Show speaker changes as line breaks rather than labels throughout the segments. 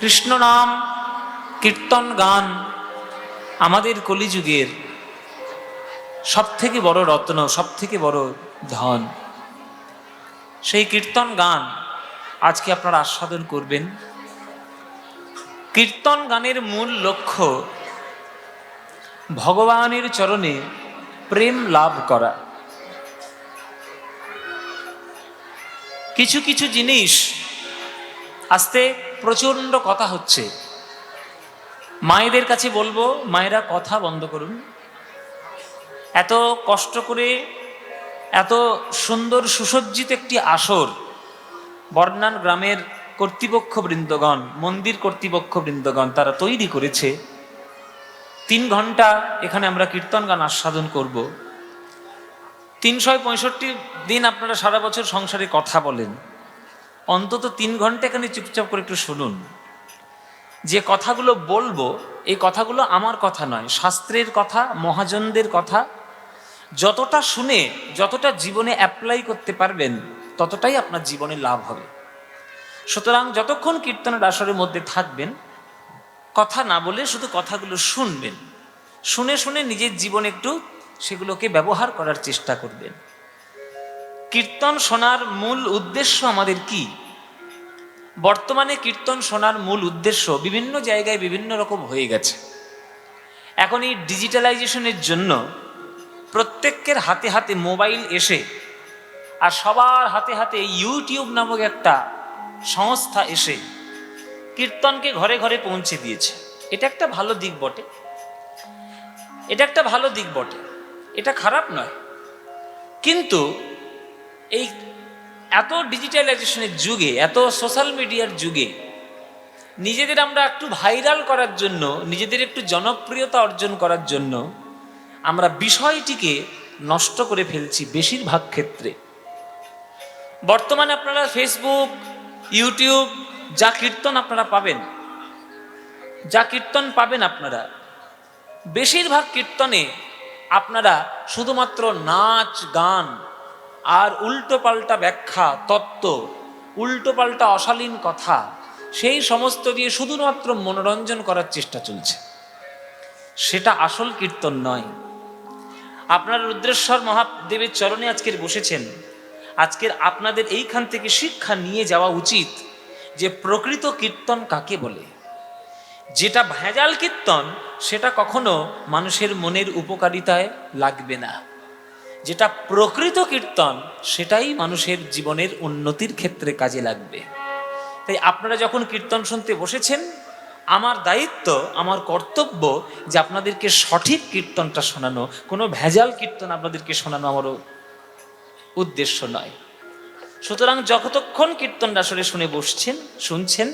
কৃষ্ণ নাম কীর্তন গান আমাদের কলিযুগের সবথেকে বড় রত্ন, সবথেকে বড় ধন। সেই কীর্তন গান আজকে আপনারা আস্বাদন করবেন। কীর্তন গানের মূল লক্ষ্য ভগবানের চরণে প্রেম লাভ করা। কিছু কিছু জিনিস আস্তে প্রচণ্ড কথা হচ্ছে, মায়েদের কাছে বলবো, মায়েরা কথা বন্ধ করুন। এত কষ্ট করে এত সুন্দর সুসজ্জিত একটি আসর বর্নান গ্রামের কর্তৃপক্ষ বৃন্দগণ, মন্দির কর্তৃপক্ষ বৃন্দগণ তারা তৈরি করেছে। 3 ঘন্টা এখানে আমরা কীর্তন গান আস্বাদন করব। 365 দিন আপনারা সারা বছর সংসারে কথা বলেন, অন্তত 3 ঘন্টা এখানে চুপচাপ করে একটু শুনুন। যে কথাগুলো বলবো এই কথাগুলো আমার কথা নয়, শাস্ত্রের কথা, মহাজনদের কথা। যতটা শুনে যতটা জীবনে অ্যাপ্লাই করতে পারবেন ততটাই আপনার জীবনে লাভ হবে। সুতরাং যতক্ষণ কীর্তনের আসরের মধ্যে থাকবেন কথা না বলে শুধু কথাগুলো শুনবেন, শুনে শুনে নিজের জীবনে একটু সেগুলোকে ব্যবহার করার চেষ্টা করবেন। কীর্তন শোনার মূল উদ্দেশ্য আমাদের কি? বর্তমানে কীর্তন শোনার মূল উদ্দেশ্য বিভিন্ন জায়গায় বিভিন্ন রকম হয়ে গেছে। এখন এই ডিজিটালাইজেশনের জন্য প্রত্যেকের হাতে হাতে মোবাইল এসে আর সবার হাতে হাতে ইউটিউব নামক একটা সংস্থা এসে কীর্তনকে ঘরে ঘরে পৌঁছে দিয়েছে। এটা একটা ভালো দিক বটে, এটা একটা ভালো দিক বটে, এটা খারাপ নয়। কিন্তু এই এত ডিজিটালাইজেশনের যুগে, এত সোশ্যাল মিডিয়ার যুগে নিজেদের আমরা একটু ভাইরাল করার জন্য, নিজেদের একটু জনপ্রিয়তা অর্জন করার জন্য আমরা বিষয়টিকে নষ্ট করে ফেলছি বেশিরভাগ ক্ষেত্রে। বর্তমানে আপনারা ফেসবুক, ইউটিউব যা কীর্তন আপনারা পাবেন, যা কীর্তন পাবেন আপনারা, বেশিরভাগ কীর্তনে আপনারা শুধুমাত্র নাচ গান আর উল্টোপাল্টা ব্যাখ্যা, তত্ত্ব, উল্টোপাল্টা অশালীন কথা, সেই সমস্ত দিয়ে শুধুমাত্র মনোরঞ্জন করার চেষ্টা চলছে। সেটা আসল কীর্তন নয়। আপনারা রুদ্রেশ্বর মহাদেবের চরণে আজকের বসেছেন, আজকের আপনাদের এইখান থেকে শিক্ষা নিয়ে যাওয়া উচিত যে প্রকৃত কীর্তন কাকে বলে। যেটা ভেজাল কীর্তন সেটা কখনো মানুষের মনের উপকারিতায় লাগবে না। যেটা প্রকৃত কীর্তন সেটাই মানুষের জীবনের উন্নতির ক্ষেত্রে কাজে লাগবে। তাই আপনারা যখন কীর্তন শুনতে বসেছেন, আমার দায়িত্ব, আমার কর্তব্য যে আপনাদেরকে সঠিক কীর্তনটা শোনানো। কোনো ভেজাল কীর্তন আপনাদেরকে শোনানো আমারও উদ্দেশ্য নয়। সুতরাং যতক্ষণ কীর্তনটা আসলে শুনে বসছেন, শুনছেন,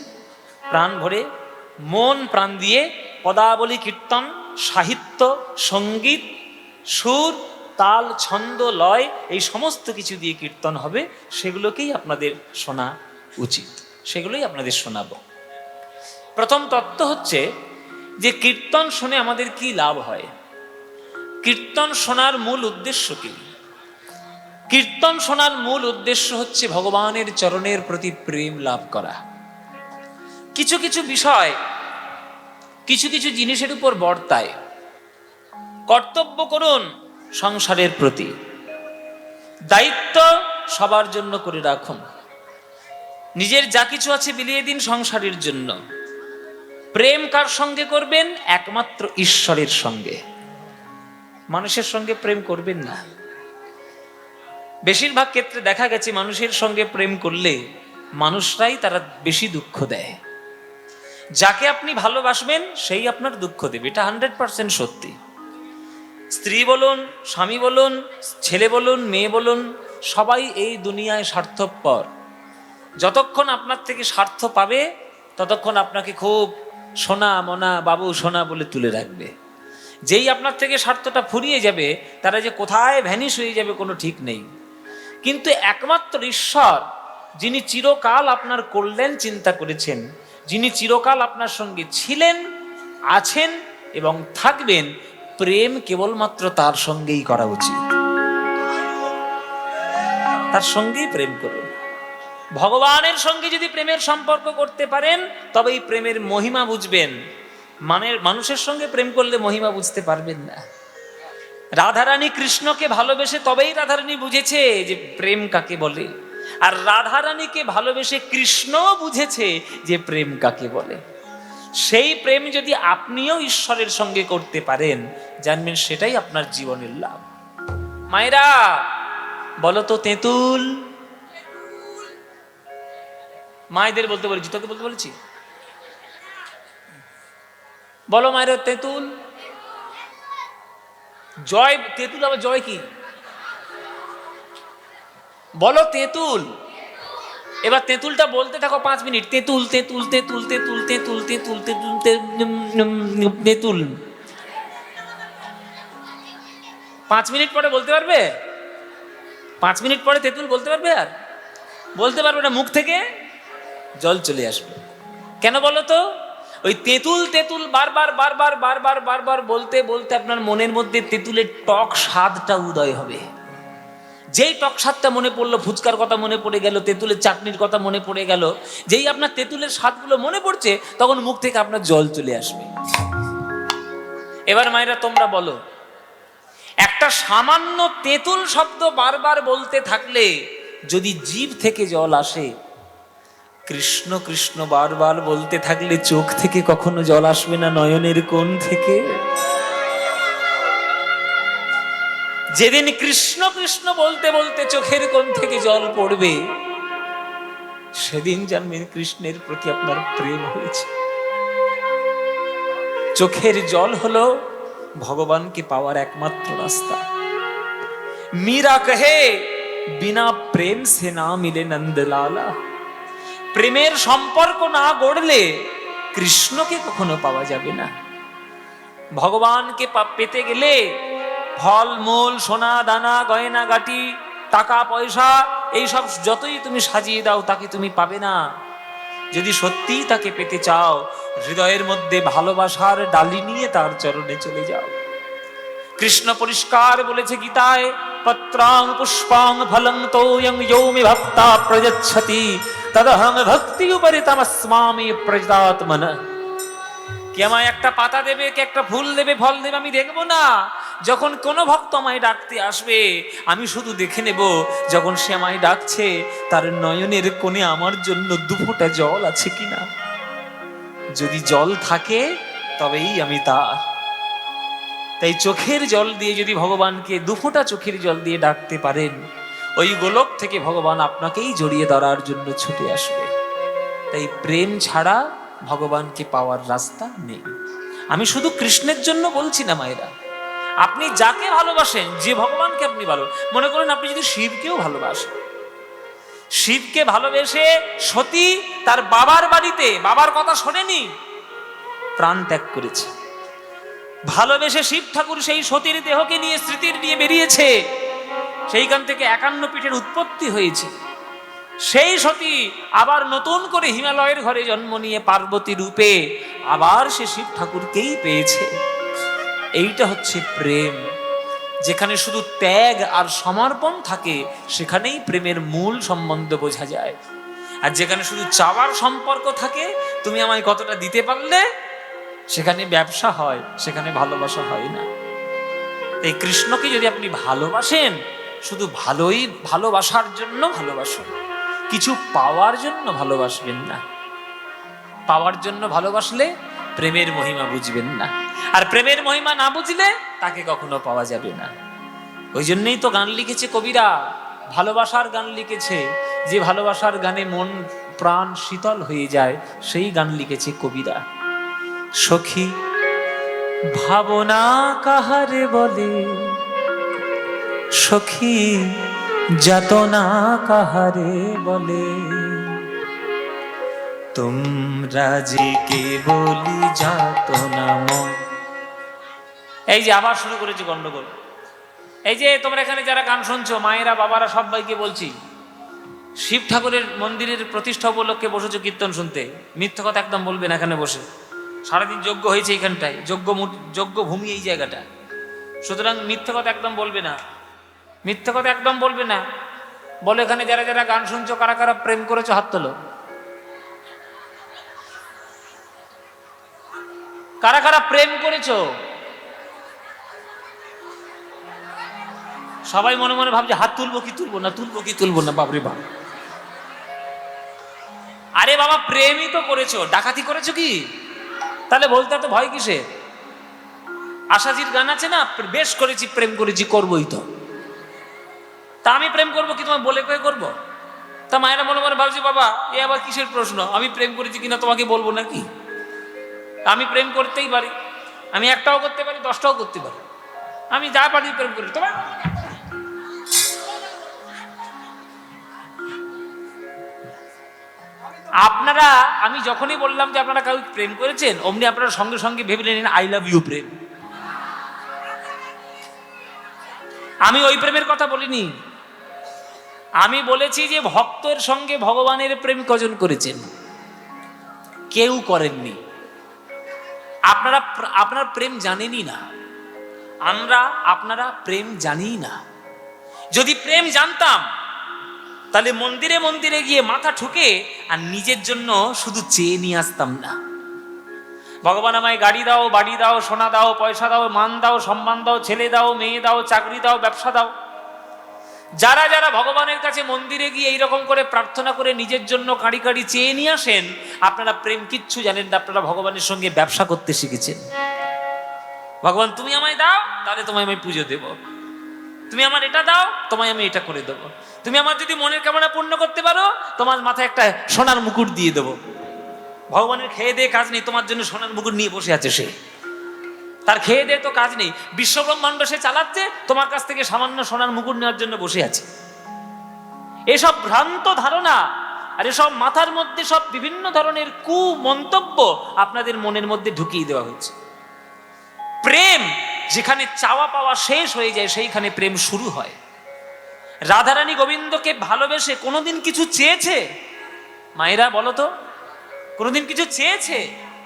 প্রাণ ভরে মন প্রাণ দিয়ে পদাবলী কীর্তন, সাহিত্য, সঙ্গীত, সুর, তাল, ছন্দ, লয়, এই সমস্ত কিছু দিয়ে কীর্তন হবে, সেগুলোকেই আপনাদের শোনা উচিত, সেগুলোই আপনাদের শোনাবো। প্রথম তত্ত্ব হচ্ছে যে কীর্তন শুনে আমাদের কি লাভ হয়। কীর্তন শোনার মূল উদ্দেশ্য কি? কীর্তন শোনার মূল উদ্দেশ্য হচ্ছে ভগবানের চরণের প্রতি প্রেম লাভ করা। কিছু কিছু বিষয়, কিছু কিছু জিনিসের উপর বর্তায়। কর্তব্য করুন সংসারের প্রতি, দায়িত্ব সবার জন্য করে রাখুন, নিজের যা কিছু আছে বিলিয়ে দিন সংসারের জন্য। প্রেম কার সঙ্গে করবেন? একমাত্র ঈশ্বরের সঙ্গে। মানুষের সঙ্গে প্রেম করবেন না। বেশিরভাগ ক্ষেত্রে দেখা গেছে মানুষের সঙ্গে প্রেম করলে মানুষরাই তারা বেশি দুঃখ দেয়। যাকে আপনি ভালোবাসবেন সেই আপনার দুঃখ দেবে, এটা 100% সত্যি। স্ত্রী বলুন, স্বামী বলুন, ছেলে বলুন, মেয়ে বলুন, সবাই এই দুনিয়ায় স্বার্থপর। যতক্ষণ আপনার থেকে স্বার্থ পাবে ততক্ষণ আপনাকে খুব সোনা মনা, বাবু সোনা বলে তুলে রাখবে। যেই আপনার থেকে স্বার্থটা ফুরিয়ে যাবে, তারা যে কোথায় ভ্যানিশ হয়ে যাবে কোনো ঠিক নেই। কিন্তু একমাত্র ঈশ্বর, যিনি চিরকাল আপনার কল্যাণ চিন্তা করেছেন, যিনি চিরকাল আপনার সঙ্গে ছিলেন, আছেন এবং থাকবেন, প্রেম কেবলমাত্র তার সঙ্গেই করা উচিত। তার সঙ্গেই প্রেম করুন। ভগবানের সঙ্গে যদি প্রেমের সম্পর্ক করতে পারেন তবেই প্রেমের মহিমা বুঝবেন। মানুষের সঙ্গে প্রেম করলে মহিমা বুঝতে পারবেন না। রাধারানী কৃষ্ণকে ভালোবেসে তবেই রাধারানী বুঝেছে যে প্রেম কাকে বলে, আর রাধারানীকে ভালোবেসে কৃষ্ণ বুঝেছে যে প্রেম কাকে বলে। সেই প্রেম যদি আপনিও ঈশ্বরের সঙ্গে করতে পারেন, জানবেন সেটাই আপনার জীবনের লাভ। মায়েরা বলো তো তেঁতুল। মায়েদের বলতে বলেছি, তোকে বলতে বলেছি? বলো মায়েরা তেঁতুল। জয় তেঁতুল, আবার জয় কি? বলো তেঁতুল। এবার তেঁতুলটা বলতে থাকো 5 মিনিট। তেঁতুল তেঁতুল তেঁতুল তেঁতুল তেঁতুল তেঁতুল তেঁতুল তেঁতুল। 5 মিনিট পরে বলতে পারবে? 5 মিনিট পরে তেঁতুল বলতে পারবে? আর বলতে পারবে না, মুখ থেকে জল চলে আসবে। কেন বলো তো? ওই তেঁতুল তেঁতুল বারবার বারবার বারবার বারবার বলতে বলতে আপনার মনের মধ্যে তেঁতুলের টক স্বাদটা উদয় হবে। যেই টক স্বাদটা মনে পড়লো, ফুচকার কথা মনে পড়ে গেল, তেঁতুলের চাটনির কথা মনে পড়ে গেল, যেই আপনার তেঁতুলের স্বাদগুলো মনে পড়ছে, তখন মুখ থেকে আপনার জল চলে আসবে। এবার মায়েরা তোমরা বলো, একটা সামান্য তেঁতুল শব্দ বারবার বলতে থাকলে যদি জিভ থেকে জল আসে, কৃষ্ণ কৃষ্ণ বারবার বলতে থাকলে চোখ থেকে কখনো জল আসবে না, নয়নের কোণ থেকে? যেদিন কৃষ্ণ কৃষ্ণ বলতে বলতে চোখের কোণ থেকে জল পড়বে, সেদিন জানবেন কৃষ্ণের প্রতি আপনার প্রেম হয়েছে। চোখের জল হলো ভগবানকে পাওয়ার একমাত্র রাস্তা। মীরা কহে বিনা প্রেম সে না মিলে নন্দলালা। প্রেমের সম্পর্ক না গড়লে কৃষ্ণকে কখনো পাওয়া যাবে না। ভগবানকে পেতে গেলে ফল মূল, সোনা দানা, গয়না গাটি, টাকা পয়সা, এইসব যতই তুমি সাজিয়ে দাও, তাকে তুমি পাবে না। যদি সত্যি তাকে পেতে চাও, হৃদয়ের মধ্যে ভালোবাসার ডালি নিয়ে তার চরণে চলে যাও। কৃষ্ণ পরিষ্কার বলেছে গীতায়, পত্রাং পুষ্পাং ফলং তোয়ং ইয়ো মে ভক্তা প্রযচ্ছতি তদহং ভক্তি উপরিতমস্মামি প্রজাত্মনঃ। কে আমায় একটা পাতা দেবে, কে একটা ফুল দেবে, ফল দেবে, আমি দেখবো না। যখন কোনো ভক্ত আমায় ডাকতে আসবে, আমি শুধু দেখে নেব, যখন সে আমায় ডাকছে তার নয়নের কোণে আমার জন্য 2 ফোঁটা জল আছে কিনা। যদি জল থাকে তবেই আমি তার। তাই চোখের জল দিয়ে যদি ভগবানকে 2 ফোঁটা চোখের জল দিয়ে ডাকতে পারেন, ওই গোলক থেকে ভগবান আপনাকেই জড়িয়ে ধরার জন্য ছুটে আসবে। তাই প্রেম ছাড়া ভগবানকে পাওয়ার রাস্তা নেই। আমি শুধু কৃষ্ণের জন্য বলছি না মায়েরা, আপনি যাকে ভালোবাসেন, যে ভগবানকে আপনি ভালো মনে করেন, আপনি যদি শিবকেও ভালোবাসেন, শিবকে ভালোবেসে সতী তার বাবার বাড়িতে বাবার কথা শোনেনি, প্রাণ ত্যাগ করেছে। ভালোবেসে শিব ঠাকুর সেই সতীর দেহকে নিয়ে স্মৃতির নিয়ে বেরিয়েছে, সেইখান থেকে 51 পীঠের উৎপত্তি হয়েছে। সেই সতী আবার নতুন করে হিমালয়ের ঘরে জন্ম নিয়ে পার্বতী রূপে আবার সে শিব ঠাকুরকেই পেয়েছে। এইটা হচ্ছে প্রেম। যেখানে শুধু ত্যাগ আর সমর্পণ থাকে, সেখানেই প্রেমের মূল সম্বন্ধ বোঝা যায়। আর যেখানে শুধু চাওয়ার সম্পর্ক থাকে, তুমি আমায় কতটা দিতে পারলে, সেখানে ব্যবসা হয়, সেখানে ভালোবাসা হয় না। এই কৃষ্ণকে যদি আপনি ভালোবাসেন, শুধু ভালোবাসার জন্য ভালোবাসুন, কিছু পাওয়ার জন্য ভালোবাসবেন না। পাওয়ার জন্য ভালোবাসলে প্রেমের মহিমা বুঝবেন না, আর প্রেমের মহিমা না বুঝলে তাকে কখনো পাওয়া যাবে না। ওই জন্যই তো গান লিখেছে কবিরা, ভালোবাসার গান লিখেছে। যে ভালোবাসার গানে মন প্রাণ শীতল হয়ে যায়, সেই গান লিখেছে কবিরা। সখী ভাবনা কাহারে বলে, সখী যাতনা কাহারে বলে, তোমরা যে কে বলি যাতনা মন। এই যে আবার শুরু করেছে গন্ডগোল। এই যে তোমরা এখানে যারা গান শুনছো, মায়েরা বাবারা সবাইকে বলছি, শিব ঠাকুরের মন্দিরের প্রতিষ্ঠা উপলক্ষে বসেছো কীর্তন শুনতে, মিথ্যা কথা একদম বলবে না। এখানে বসে সারাদিন যজ্ঞ হয়েছে, এইখানটায় যজ্ঞ ভূমি এই জায়গাটা, সুতরাং মিথ্যা কথা একদম বলবে না, মিথ্যা কথা একদম বলবে না। বলে এখানে যারা যারা গান শুনছো কারা কারা প্রেম করেছো হাত তোলো। কারা কারা প্রেম করেছো? সবাই মনে মনে ভাবছে হাত তুলবো কি তুলবো না, তুলবো কি তুলবো না, বাবরে বাপ। আরে বাবা, প্রেমই তো করেছো, ডাকাতি করেছো কি? তাহলে বলতে তো ভয় কিসে? আশাজির গান আছে না, বেশ করেছি প্রেম করেছি করবোই তো। তা আমি প্রেম করবো কি তোমায় বলে কয়ে করবো? তা মায়েরা মনে মনে ভাবছি বাবা এ আবার কিসের প্রশ্ন, আমি প্রেম করেছি কিনা তোমাকে বলবো নাকি? আমি প্রেম করতেই পারি, আমি একটাও করতে পারি, 10টাও করতে পারি, আমি যা পারি প্রেম করি। তোমার আপনারা, আমি যখনই বললাম যে আপনারা কাউকে প্রেম করেছেন, অমনি আপনারা সঙ্গে সঙ্গে ভেবে নিলেন আই লাভ ইউ প্রেম। আমি ওই প্রেমের কথা বলিনি। আমি বলেছি যে ভক্তের সঙ্গে ভগবানের প্রেম কজন করেছেন? কেউ করেননি। আপনারা প্রেম জানেনই না, আপনারা প্রেম জানি না। যদি প্রেম জানতাম তাহলে মন্দিরে মন্দিরে গিয়ে মাথা ঠুকে আর নিজের জন্য শুধু চেয়ে নিয়ে আসতাম না। ভগবান আমায় গাড়ি দাও, বাড়ি দাও, সোনা দাও, পয়সা দাও, মান দাও, সম্মান দাও, ছেলে দাও, মেয়ে দাও, চাকরি দাও, ব্যবসা দাও। যারা যারা ভগবানের কাছে মন্দিরে গিয়ে এইরকম করে প্রার্থনা করে নিজের জন্য কাঁড়ি কাঁড়ি চেয়ে নিয়ে আসেন, আপনারা প্রেম কিচ্ছু জানেন না, আপনারা ভগবানের সঙ্গে ব্যবসা করতে শিখেছেন। ভগবান তুমি আমায় দাও, তাহলে তোমায় আমি পুজো দেব। তুমি আমার এটা দাও, তোমায় আমি এটা করে দেবো। তুমি আমার যদি মনের কামনা পূর্ণ করতে পারো, তোমার মাথায় একটা সোনার মুকুট দিয়ে দেবো। ভগবানের খেয়ে দিয়ে কাজ নেই, তোমার জন্য সোনার মুকুট নিয়ে বসে আছে সে। তার খেয়ে দিয়ে তো কাজ নেই, বিশ্বব্রহ্মাণ্ড সে চালাচ্ছে, তোমার কাছ থেকে সামান্য সোনার মুকুট নেওয়ার জন্য বসে আছে। এসব ভ্রান্ত ধারণা আর এসব মাথার মধ্যে সব বিভিন্ন ধরনের কুমন্তব্য আপনাদের মনের মধ্যে ঢুকিয়ে দেওয়া হয়েছে। প্রেম যেখানে চাওয়া পাওয়া শেষ হয়ে যায়, সেইখানে প্রেম শুরু হয়। রাধারানী গোবিন্দকে ভালোবেসে কোনোদিন কিছু চেয়েছে? মায়েরা বলো তো, কোনোদিন কিছু চেয়েছে?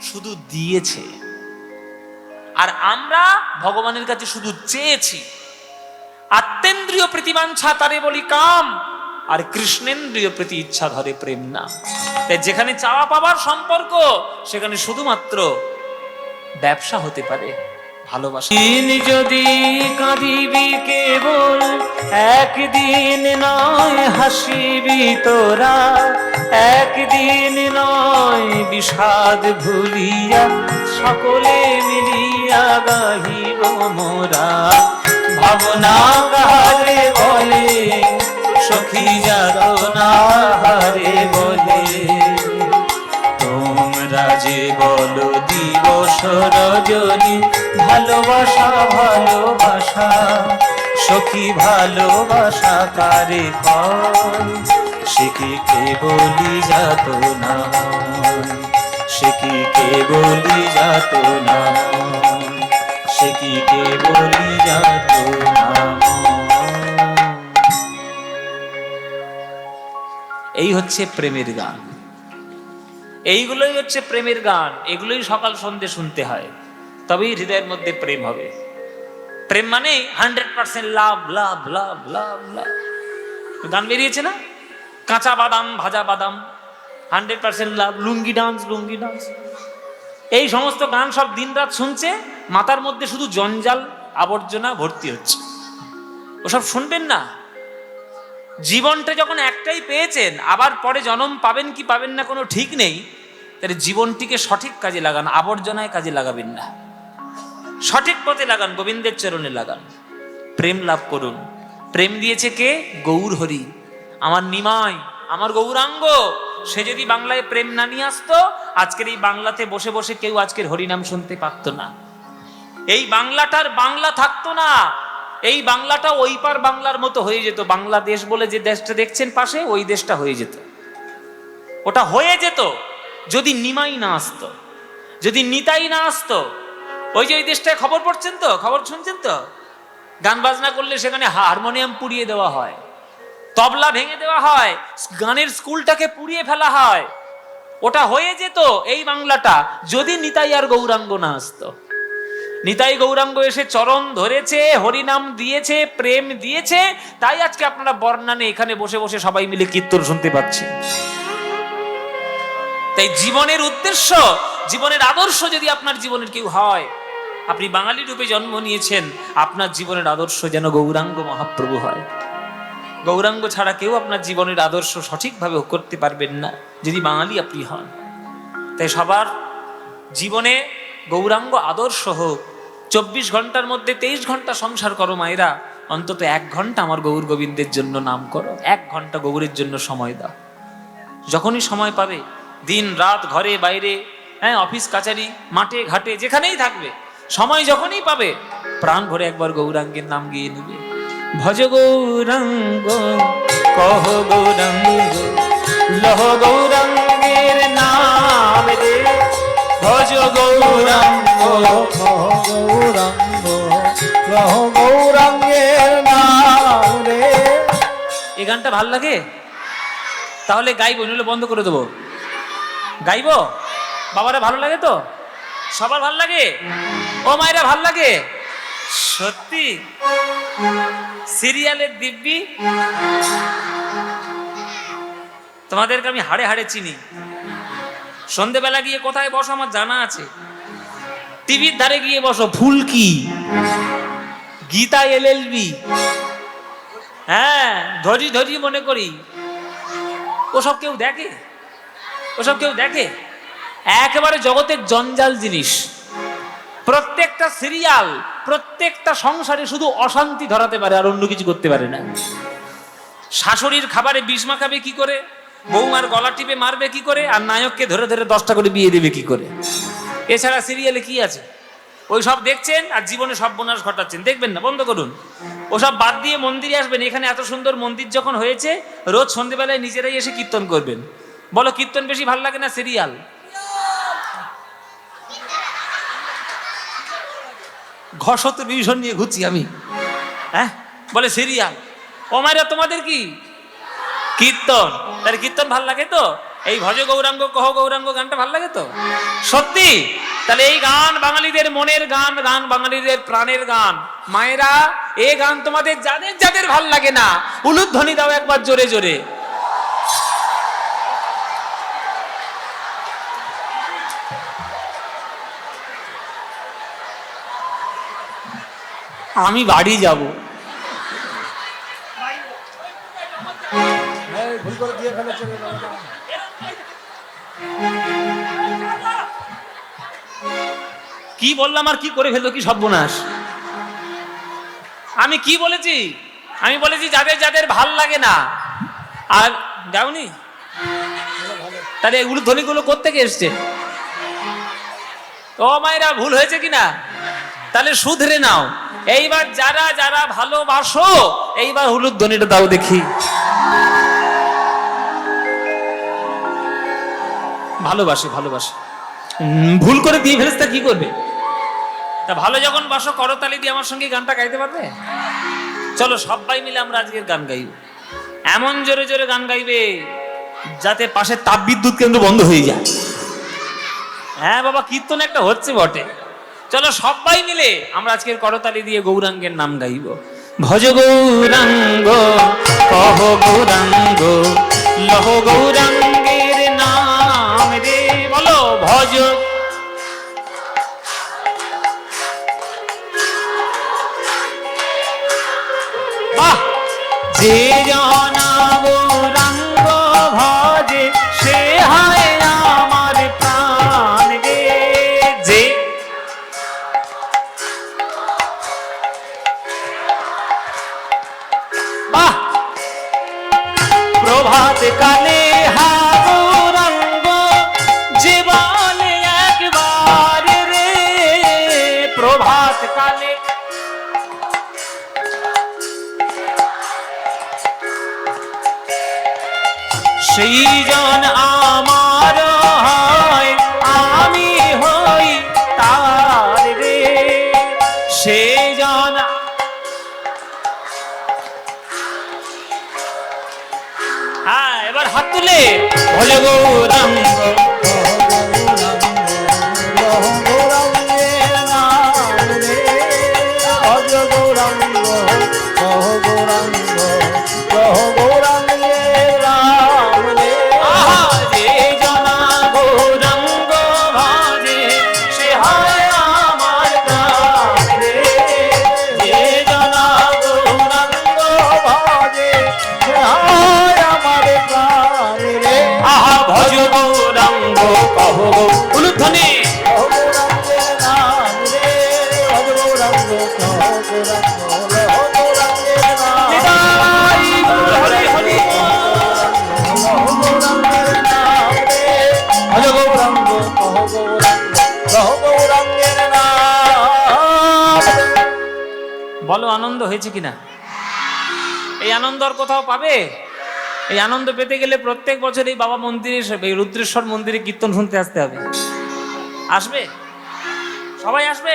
শুধু দিয়েছে। আর আমরা ভগবানের কাছে শুধু চেয়েছি। আত্মেন্দ্রিয় প্রীতিবাঞ্ছা তারে বলি কাম, আর কৃষ্ণেন্দ্রিয় প্রীতি ইচ্ছা ধরে প্রেম না। তাই যেখানে চাওয়া পাওয়ার সম্পর্ক, সেখানে শুধুমাত্র ব্যবসা হতে পারে, ভালোবাসা। যদি কাঁদিবি কেবল একদিন নয়, হাসিবি তোরা একদিন নয়, বিষাদ ভুলিয়া সকলে মিলিয়া গাহিব মোরা। ভাবনা কাহারে বলে সখী যাতনা হারে বলে, তোমরা যে বলো দিবস রজনী, ভালোবাসা ভালোবাসা সখী ভালোবাসা কারে কয়, সে কি কেবলি যাতনা, সে কি কেবলি যাতনা, সে কি কেবলি যাতনা। এই হচ্ছে প্রেমের গান, এইগুলোই হচ্ছে প্রেমের গান। এগুলোই সকাল সন্ধ্যে শুনতে হয়, তবেই হৃদয়ের মধ্যে প্রেম হবে। প্রেম মানে 100% লাভ লাভ লাভ লাভ লাভ। গান বেরিয়েছে না, কাঁচা বাদাম ভাজা বাদাম, 100% লাভ, লুঙ্গি ডান্স লুঙ্গি ডান্স। এই সমস্ত গান সব দিনরাত শুনছে, মাথার মধ্যে শুধু জঞ্জাল আবর্জনা ভর্তি হচ্ছে। ওসব শুনবেন না। জীবনটা যখন একটাই পেয়েছেন, আবার পরে জন্ম পাবেন কি পাবেন না কোনো ঠিক নেই, তাহলে জীবনটিকে সঠিক কাজে লাগান, আবর্জনায় কাজে লাগাবেন না। সঠিক পথে লাগান, গোবিন্দের চরণে লাগান, প্রেম লাভ করুন। প্রেম দিয়েছে কে? গৌর হরি, আমার নিমাই, আমার গৌরাঙ্গ। সে যদি বাংলায় প্রেম না নিয়ে আসতো, আজকের এই বাংলাতে বসে বসে কেউ আজকের হরিনাম শুনতে পারতো না। এই বাংলাটার বাংলা থাকতো না। এই বাংলাটা ওই পার বাংলার মতো হয়ে যেত। বাংলাদেশ বলে যে দেশটা দেখছেন পাশে, ওই দেশটা হয়ে যেত। ওটা হয়ে যেত যদি নিমাই না আসতো, যদি নিতাই না আসতো। ওই যে ওই দেশটায় খবর পড়ছেন তো, খবর শুনছেন তো, গান বাজনা করলে সেখানে হারমোনিয়াম পুড়িয়ে দেওয়া হয়, তবলা ভেঙে দেওয়া হয়, গানের স্কুলটাকে পুড়িয়ে ফেলা হয়। ওটা হয়ে যেত এই বাংলাটা যদি নিতাই আর গৌরাঙ্গ না আসতো। নিতাই গৌরাঙ্গ এসে চরণ ধরেছে, হরিনাম দিয়েছে, প্রেম দিয়েছে, তাই আজকে আপনারা বর্ণানে এখানে বসে বসে সবাই মিলে কীর্তন শুনতে পাচ্ছেন। তাই জীবনের উদ্দেশ্য, জীবনের আদর্শ যদি আপনার জীবনের কেউ হয়, আপনি বাঙালি রূপে জন্ম নিয়েছেন, আপনার জীবনের আদর্শ যেন গৌরাঙ্গ মহাপ্রভু হয়। গৌরাঙ্গ ছাড়া কেউ আপনার জীবনের আদর্শ সঠিকভাবে করতে পারবেন না যদি বাঙালি আপনি হন। তাই সবার জীবনে গৌরাঙ্গ আদর্শ হোক। 24 ঘন্টার মধ্যে 23 ঘন্টা সংসার করো মায়েরা, অন্তত 1 ঘন্টা আমার গৌর গোবিন্দের জন্য নাম করো, 1 ঘন্টা গৌরের জন্য সময় দাও। যখনই সময় পাবে, দিন রাত, ঘরে বাইরে, হ্যাঁ, অফিস কাচারি, মাঠে ঘাটে, যেখানেই থাকবে, সময় যখনই পাবে প্রাণ ভরে একবার গৌরাঙ্গের নাম গিয়ে নেবে। ভজ গৌরাঙ্গ কহ গৌরাঙ্গ লহ গৌরাঙ্গের নাম রে, ভজ গৌরাঙ্গ কহ গৌরাঙ্গ লহ গৌরাঙ্গের নাম রে। এই গানটা ভাল লাগে? তাহলে গাইবো, নইলে বন্ধ করে দেবো। গাইবো? বাবারা ভালো লাগে তো? সবার ভাল লাগে? ও মায়েরা ভাল লাগে? সত্যি? সিরিয়ালের দিব্যি তোমাদেরকে আমি হাড়ে হাড়ে চিনি। সন্ধেবেলা গিয়ে কোথায় বসো আমার জানা আছে, টিভির ধারে গিয়ে বসো, ফুলকি, গীতা এলএলবি, হ্যাঁ, ধরি ধরি মনে করি, ওসব কেউ দেখে? ওসব কেউ দেখে? একেবারে জগতের জঞ্জাল জিনিস। প্রত্যেকটা সিরিয়াল, প্রত্যেকটা সংসারে শুধু অশান্তি ধরাতে পারে, আর অন্য কিছু করতে পারে না। শাশুড়ির খাবারে বিষ মাখাবে কি করে, বৌমার গলা টিপে মারবে কি করে, আর নায়ককে ধরে ধরে 10টা করে বিয়ে দেবে কি করে। এছাড়া সিরিয়ালে কি আছে? ওই সব দেখছেন আর জীবনে সর্বনাশ ঘটাচ্ছেন। দেখবেন না, বন্ধ করুন। ওসব বাদ দিয়ে মন্দিরে আসবেন। এখানে এত সুন্দর মন্দির যখন হয়েছে, রোজ সন্ধ্যেবেলায় নিজেরাই এসে কীর্তন করবেন। বলো, কীর্তন বেশি ভালো লাগে না সিরিয়াল? ঘষত বিভীষণ নিয়ে ঘুরছি আমি, হ্যাঁ, বলে সিরিয়াল। ও মায়েরা, তোমাদের কি কীর্তন? তাহলে কীর্তন ভাল লাগে তো? এই ভজ গৌরাঙ্গ কহ গৌরাঙ্গ গানটা ভাল লাগে তো? সত্যি? তাহলে এই গান বাঙালিদের মনের গান, গান বাঙালিদের প্রাণের গান। মায়েরা, এই গান তোমাদের যাদের যাদের ভাল লাগে না, উলুধ্বনি দাও একবার জোরে জোরে। আমি বাড়ি যাব। কি বললাম আর কি করে ফেললো, কি সর্বনাশ। আমি কি বলেছি? আমি বলেছি যাদের যাদের ভাল লাগে না। আর যাওনি? তাহলে এগুলো ধ্বনিগুলো কোত্থেকে এসছে? ও মায়েরা, ভুল হয়েছে কিনা? তাহলে শুধরে নাও। এইবার যারা যারা ভালোবাসো, এইবার হলুদ ধ্বনিটা দাও দেখি। ভালোবাসে, ভালোবাসে। ভুল করে দিয়ে ফেলেছে, তা কি করবে? তা ভালো যখন বাসো, করতালি দিয়ে আমার সঙ্গে গানটা গাইতে পারবে? চলো সবাই মিলে আমরা আজকের গান গাইব। এমন জোরে জোরে গান গাইবে যাতে পাশে তাপবিদ্যুৎ কেন্দ্র বন্ধ হয়ে যায়। হ্যাঁ বাবা, কীর্তন একটা হচ্ছে বটে। চলো সবাই মিলে আমরা আজকের করতালি দিয়ে গৌরাঙ্গের নাম গাইব। ভজ গৌরাঙ্গ কহ গৌরাঙ্গ লহ গৌরাঙ্গের নাম রে। বলো, ভজ। বাহ! যে জনা গৌরাঙ্গ ভজে, সে হয় আমার প্রাণ রে। যে প্রভাত কালে হা গৌরাঙ্গ, যে বলে একবার রে। প্রভাত কালে সেই জন আমার হয়, আমি হই তার রে। সেই জন। হ্যাঁ, এবার হাত তুলে ভজ গৌরাঙ্গ
গৌরাঙ্গ রহ গৌরাঙ্গের নাম।
বলো আনন্দ হয়েছে কিনা? এই আনন্দ আর কোথাও পাবে? এই আনন্দ পেতে গেলে প্রত্যেক বছর এই বাবা মন্দিরে, এই রুদ্রেশ্বর মন্দিরে কীর্তন শুনতে আসতে হবে। আসবে? সবাই আসবে?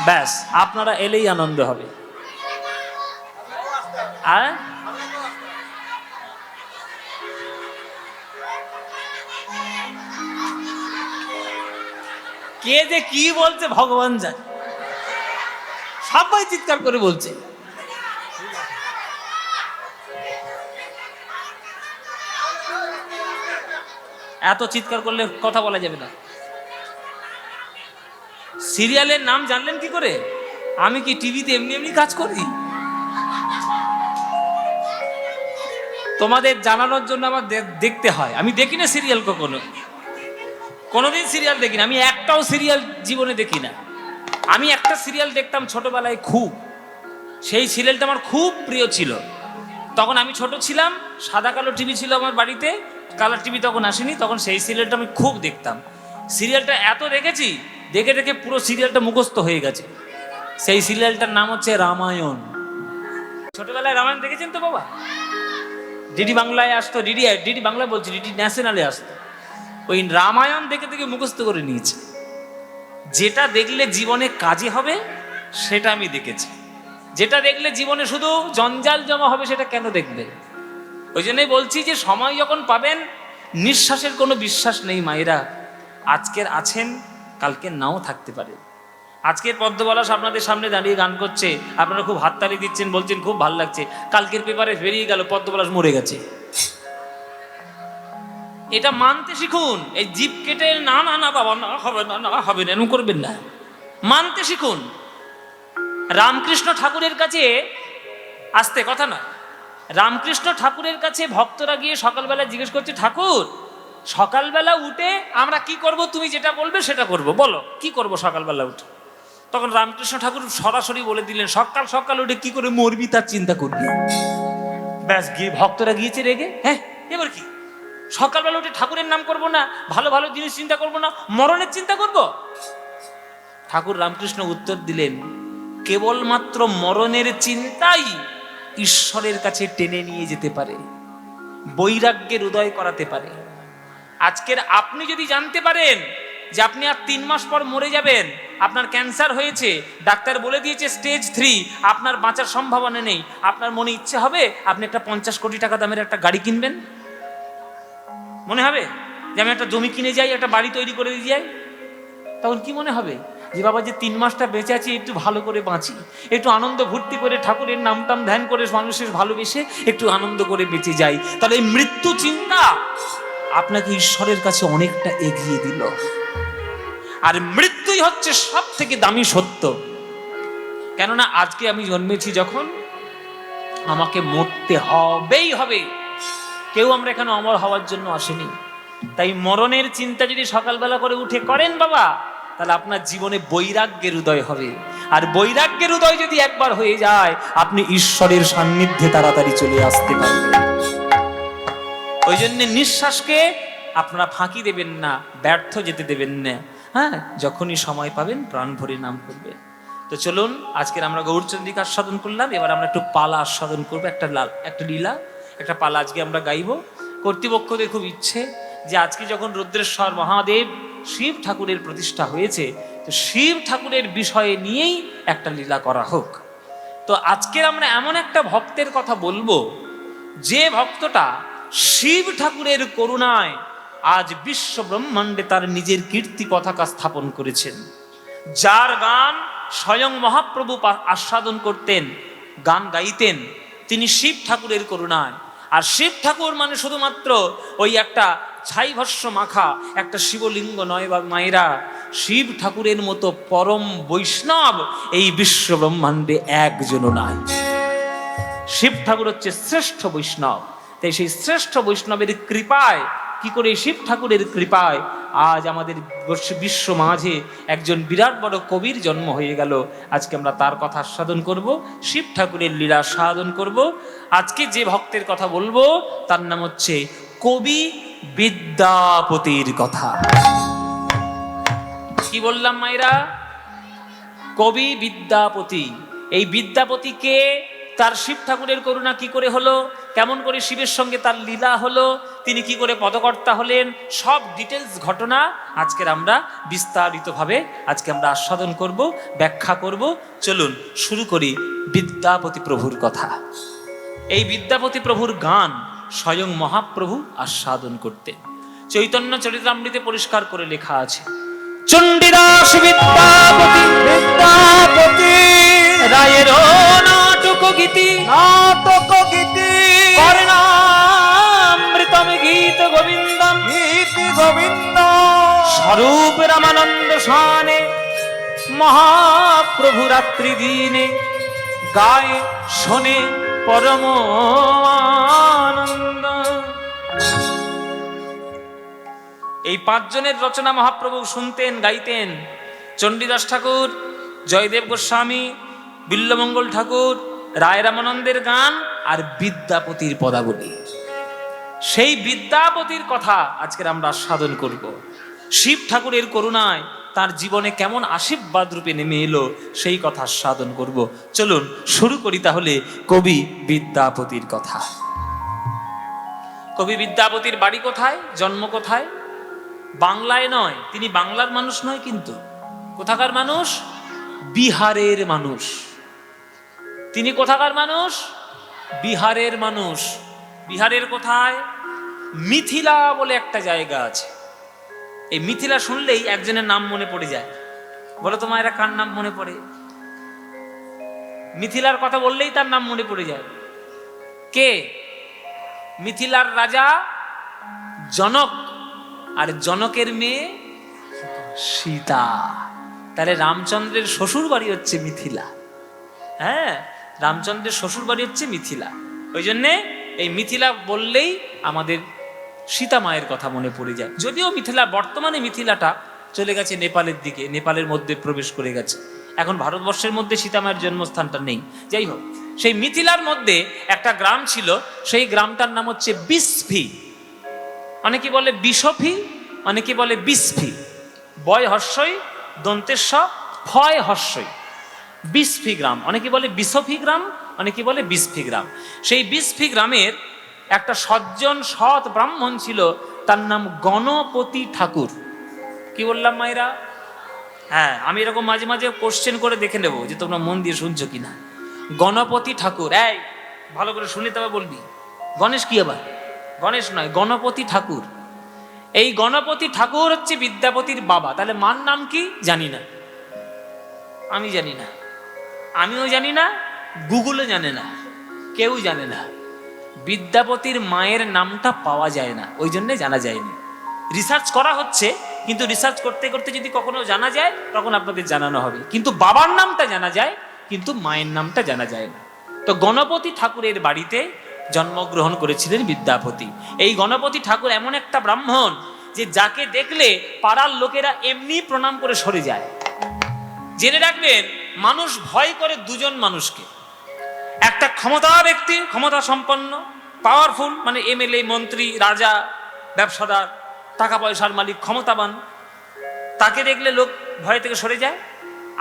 ব্যাস, আপনারা এলেই আনন্দ হবে। আর কে যে কি বলছে ভগবান জানে, সবাই চিৎকার করে বলছে। এত চিৎকার করলে কথা বলা যাবে না। সিরিয়ালের নাম জানলেন কি করে? আমি কি টিভিতে এমনি এমনি কাজ করি? তোমাদের জানানোর জন্য আমার দেখতে হয়। আমি দেখি না সিরিয়াল, কোনোদিন সিরিয়াল দেখি না। আমি একটাও সিরিয়াল জীবনে দেখি না। আমি একটা সিরিয়াল দেখতাম ছোটবেলায় খুব, সেই সিরিয়ালটা আমার খুব প্রিয় ছিল। তখন আমি ছোট ছিলাম, সাদা কালো টিভি ছিল আমার বাড়িতে, কালার টিভি তখন আসেনি। তখন সেই সিরিয়ালটা আমি খুব দেখতাম। সিরিয়ালটা এত দেখেছি, দেখে দেখে পুরো সিরিয়ালটা মুখস্থ হয়ে গেছে। সেই সিরিয়ালটার নাম হচ্ছে রামায়ণ। ছোটবেলায় রামায়ণ দেখেছেন তো বাবা? ডিডি বাংলায় আসতো, ডিডি বাংলায় বলছি, ডিডি ন্যাশনালে আসতো। ওই রামায়ণ দেখে দেখে মুখস্থ করে নিয়েছে। যেটা দেখলে জীবনে কাজে হবে সেটা আমি দেখেছি। যেটা দেখলে জীবনে শুধু জঞ্জাল জমা হবে সেটা কেন দেখবে? ওই জন্যই বলছি যে সময় যখন পাবেন, নিঃশ্বাসের কোনো বিশ্বাস নেই মায়েরা। আজকের আছেন, কালকে নাও থাকতে পারে। আজকের পদ্মপলাশ আপনাদের সামনে দাঁড়িয়ে গান করছে, আপনারা খুব হাততালি দিচ্ছেন, বলছেন খুব ভালো লাগছে। কালকের পেপারে বেরিয়ে গেল পদ্মপলাশ মরে গেছে। এটা মানতে শিখুন। এই জিভ কেটে না না না বাবা না হবে না, না হবে না, এরকম করবেন না। মানতে শিখুন। রামকৃষ্ণ ঠাকুরের কাছে আসতে কথা না, রামকৃষ্ণ ঠাকুরের কাছে ভক্তরা গিয়ে সকালবেলা জিজ্ঞেস করছে, ঠাকুর সকালবেলা উঠে আমরা কি করব? তুমি যেটা বলবে সেটা করব, বলো কি করব সকালবেলা উঠে? তখন রামকৃষ্ণ ঠাকুর সরাসরি বলে দিলেন, সকাল সকাল উঠে কি করে মরবি তার চিন্তা করবি। ব্যাস, গিয়ে ভক্তরা গিয়েছে রেগে। হ্যাঁ, এবার কি সকালবেলা উঠে ঠাকুরের নাম করব না, ভালো ভালো জিনিস চিন্তা করব না, মরণের চিন্তা করব? ঠাকুর রামকৃষ্ণ উত্তর দিলেন, কেবলমাত্র মরণের চিন্তাই ঈশ্বরের কাছে টেনে নিয়ে যেতে পারে, বৈরাগ্যের উদয় করাতে পারে। আজকের আপনি যদি জানতে পারেন যে আপনি আর 3 মাস পর মরে যাবেন, আপনার ক্যান্সার হয়েছে, ডাক্তার বলে দিয়েছে স্টেজ 3, আপনার বাঁচার সম্ভাবনা নেই, আপনার মনে ইচ্ছে হবে আপনি একটা 50 কোটি টাকা দামের একটা গাড়ি কিনবেন? মনে হবে যে আমি একটা জমি কিনে যাই, একটা বাড়ি তৈরি করে দিয়ে যাই? তখন কি মনে হবে? যে বাবা, যে 3 মাসটা বেঁচে আছি একটু ভালো করে বাঁচি, একটু আনন্দ ভর্তি করে ঠাকুরের নামটাম ধ্যান করে মানুষের ভালোবেসে একটু আনন্দ করে বেঁচে যাই। তাহলে এই মৃত্যু চিন্তা আপনাকে ঈশ্বরের কাছে অনেকটা এগিয়ে দিল। আর মৃত্যুই হচ্ছে সব থেকে দামি সত্য। কেননা আজকে আমি জন্মেছি যখন, আমাকে মরতে হবেই হবে। কেউ আমরা এখানে অমর হওয়ার জন্য আসেনি। তাই মরণের চিন্তা যদি সকালবেলা করে উঠে করেন বাবা, তাহলে আপনার জীবনে বৈরাগ্যের উদয় হবে। আর বৈরাগ্যের উদয় যদি একবার হয়ে যায়, আপনি ঈশ্বরের সান্নিধ্যে তাড়াতাড়ি চলে আসতে পারবেন। ওই জন্য নিঃশ্বাসকে আপনারা ফাঁকি দেবেন না, ব্যর্থ যেতে দেবেন না। হ্যাঁ, যখনই সময় পাবেন প্রাণ ভরে নাম করবেন। তো চলুন, আজকের আমরা গৌরচন্দ্রিকা আস্বাদন করলাম, এবার আমরা একটু পালা আস্বাদন করবো। একটা লীলা, একটা পালা আজকে আমরা গাইব। কর্তৃপক্ষদের খুব ইচ্ছে যে আজকে যখন রুদ্রেশ্বর মহাদেব শিব ঠাকুরের প্রতিষ্ঠা হয়েছে, তো শিব ঠাকুরের বিষয়ে নিয়েই একটা লীলা করা হোক। তো আজকের আমরা এমন একটা ভক্তের কথা বলবো, যে ভক্তটা শিব ঠাকুরের করুণায় আজ বিশ্ব ব্রহ্মাণ্ডে তার নিজের কীর্তি পতাকা স্থাপন করেছেন। যার গান স্বয়ং মহাপ্রভু আস্বাদন করতেন, গান গাইতেন, তিনি শিব ঠাকুরের করুণায়। আর শিব ঠাকুর মানে শুধুমাত্র ওই একটা ছাই ভস্য মাখা একটা শিবলিঙ্গ নয় বা মায়েরা, শিব ঠাকুরের মতো পরম বৈষ্ণব এই বিশ্ব ব্রহ্মাণ্ডে একজনও নাই। শিব ঠাকুর হচ্ছে শ্রেষ্ঠ বৈষ্ণব। তাই সেই শ্রেষ্ঠ বৈষ্ণবের কৃপায়, কি করে শিব ঠাকুরের কৃপায় আজ আমাদের বিশ্ব মাঝে একজন বিরাট বড় কবির জন্ম হয়ে গেল। আজকে আমরা তার কথা আস্বাদন করব, শিব ঠাকুরের লীলা আস্বাদন করব। আজকে যে ভক্তের কথা বলবো তার নাম হচ্ছে কবি বিদ্যাপতির কথা। কি বললাম মায়েরা? কবি বিদ্যাপতি। এই বিদ্যাপতিকে তার শিব ঠাকুরের করুণা কি করে হলো, কেমন করে শিবের সঙ্গে তার লীলা হলো, তিনি কি করে পদকর্তা হলেন, সব ডিটেলস ঘটনা আজকের আমরা বিস্তারিতভাবে আজকে আমরা আস্বাদন করব, ব্যাখ্যা করব। চলুন শুরু করি বিদ্যাপতি প্রভুর কথা। এই বিদ্যাপতি প্রভুর গান স্বয়ং মহাপ্রভু আস্বাদন করতেন। চৈতন্য চরিতামৃতে পরিষ্কার করে লেখা আছে, চণ্ডীদাস বিদ্যাপতি
বিদ্যাপতি
রায়ের নাটক গীতি কর্ণামৃতম গীত গোবিন্দম
গীতি গোবিন্দ
স্বরূপ রামানন্দ শানে মহাপ্রভু রাত্রি দিনে গায়ে শোনে পরম আনন্দ। এই পাঁচজনের রচনা মহাপ্রভু শুনতেন, গাইতেন। চণ্ডীদাস ঠাকুর, জয়দেব গোস্বামী, বিল্লমঙ্গল ঠাকুর, রায় রামানন্দের গান আর বিদ্যাপতির পদাবলী। সেই বিদ্যাপতির কথা আজকের আমরা আস্বাদন করব। শিব ঠাকুরের করুণায় তার জীবনে কেমন আশীর্বাদ রূপে নেমে এলো সেই কথা আস্বাদন করব। চলুন শুরু করি তাহলে কবি বিদ্যাপতির কথা। কবি বিদ্যাপতির বাড়ি কোথায়, জন্ম কোথায়? বাংলায় নয়, তিনি বাংলার মানুষ নয়, কিন্তু কোথাকার মানুষ? বিহারের মানুষ। তিনি কোথাকার মানুষ? বিহারের মানুষ। বিহারের কোথায়? মিথিলা বলে একটা জায়গা আছে। এই মিথিলা শুনলেই একজনের নাম মনে পড়ে যায়। বলো তো মায়েরা, কার নাম মনে পড়ে? মিথিলার কথা বললেই তার নাম মনে পড়ে যায়। কে? মিথিলার রাজা জনক, আর জনকের মেয়ে সীতা। তাহলে রামচন্দ্রের শ্বশুর বাড়ি হচ্ছে মিথিলা। হ্যাঁ, রামচন্দ্রের শ্বশুর বাড়ি হচ্ছে মিথিলা। ওই জন্যে এই মিথিলা বললেই আমাদের সীতা মায়ের কথা মনে পড়ে যায়। যদিও মিথিলা, বর্তমানে মিথিলাটা চলে গেছে নেপালের দিকে, নেপালের মধ্যে প্রবেশ করে গেছে। এখন ভারতবর্ষের মধ্যে সীতা মায়ের জন্মস্থানটা নেই। যাই হোক, সেই মিথিলার মধ্যে একটা গ্রাম ছিল, সেই গ্রামটার নাম হচ্ছে বিস্ফি। অনেকে বলে বিশফি, অনেকে বলে বিস্ফি। বয় হর্ষই, দন্তেশ্ব, ফয় হর্ষই। বিস্ফি গ্রাম, অনেকে বলে বিশফি গ্রাম, অনেকে বলে বিস্ফি গ্রাম। সেই বিস্ফি গ্রামের একটা সজ্জন সৎ ব্রাহ্মণ ছিল, তার নাম গণপতি ঠাকুর। কি বললাম মায়েরা? হ্যাঁ, আমি এরকম মাঝে মাঝে কোশ্চেন করে দেখে নেবো যে তোমরা মন দিয়ে শুনছো কিনা। গণপতি ঠাকুর, এই ভালো করে শুনে তবে বলবি। গণেশ কি আবার? গণেশ নয়, গণপতি ঠাকুর। এই গণপতি ঠাকুর হচ্ছে বিদ্যাপতির বাবা। তাহলে মার নাম কি জানি না, আমি জানি না, আমিও জানি না, গুগলও জানে না, কেউ জানে না। বিদ্যাপতির মায়ের নামটা পাওয়া যায় না, ওই জন্যে জানা যায়নি। রিসার্চ করা হচ্ছে, কিন্তু রিসার্চ করতে করতে যদি কখনো জানা যায় তখন আপনাদের জানানো হবে। কিন্তু বাবার নামটা জানা যায়, কিন্তু মায়ের নামটা জানা যায় না। তো গণপতি ঠাকুরের বাড়িতে জন্মগ্রহণ করেছিলেন বিদ্যাপতি। এই গণপতি ঠাকুর এমন একটা ব্রাহ্মণ যে যাকে দেখলে পাড়ার লোকেরা এমনি প্রণাম করে সরে যায়। জেনে রাখবেন, মানুষ ভয় করে দুজন মানুষকে। একটা ক্ষমতা ব্যক্তি, ক্ষমতা সম্পন্ন, পাওয়ারফুল, মানে এমএলএ, মন্ত্রী, রাজা, ব্যবসাদার, টাকা পয়সার মালিক, ক্ষমতাবান, তাকে দেখলে লোক ভয় থেকে সরে যায়।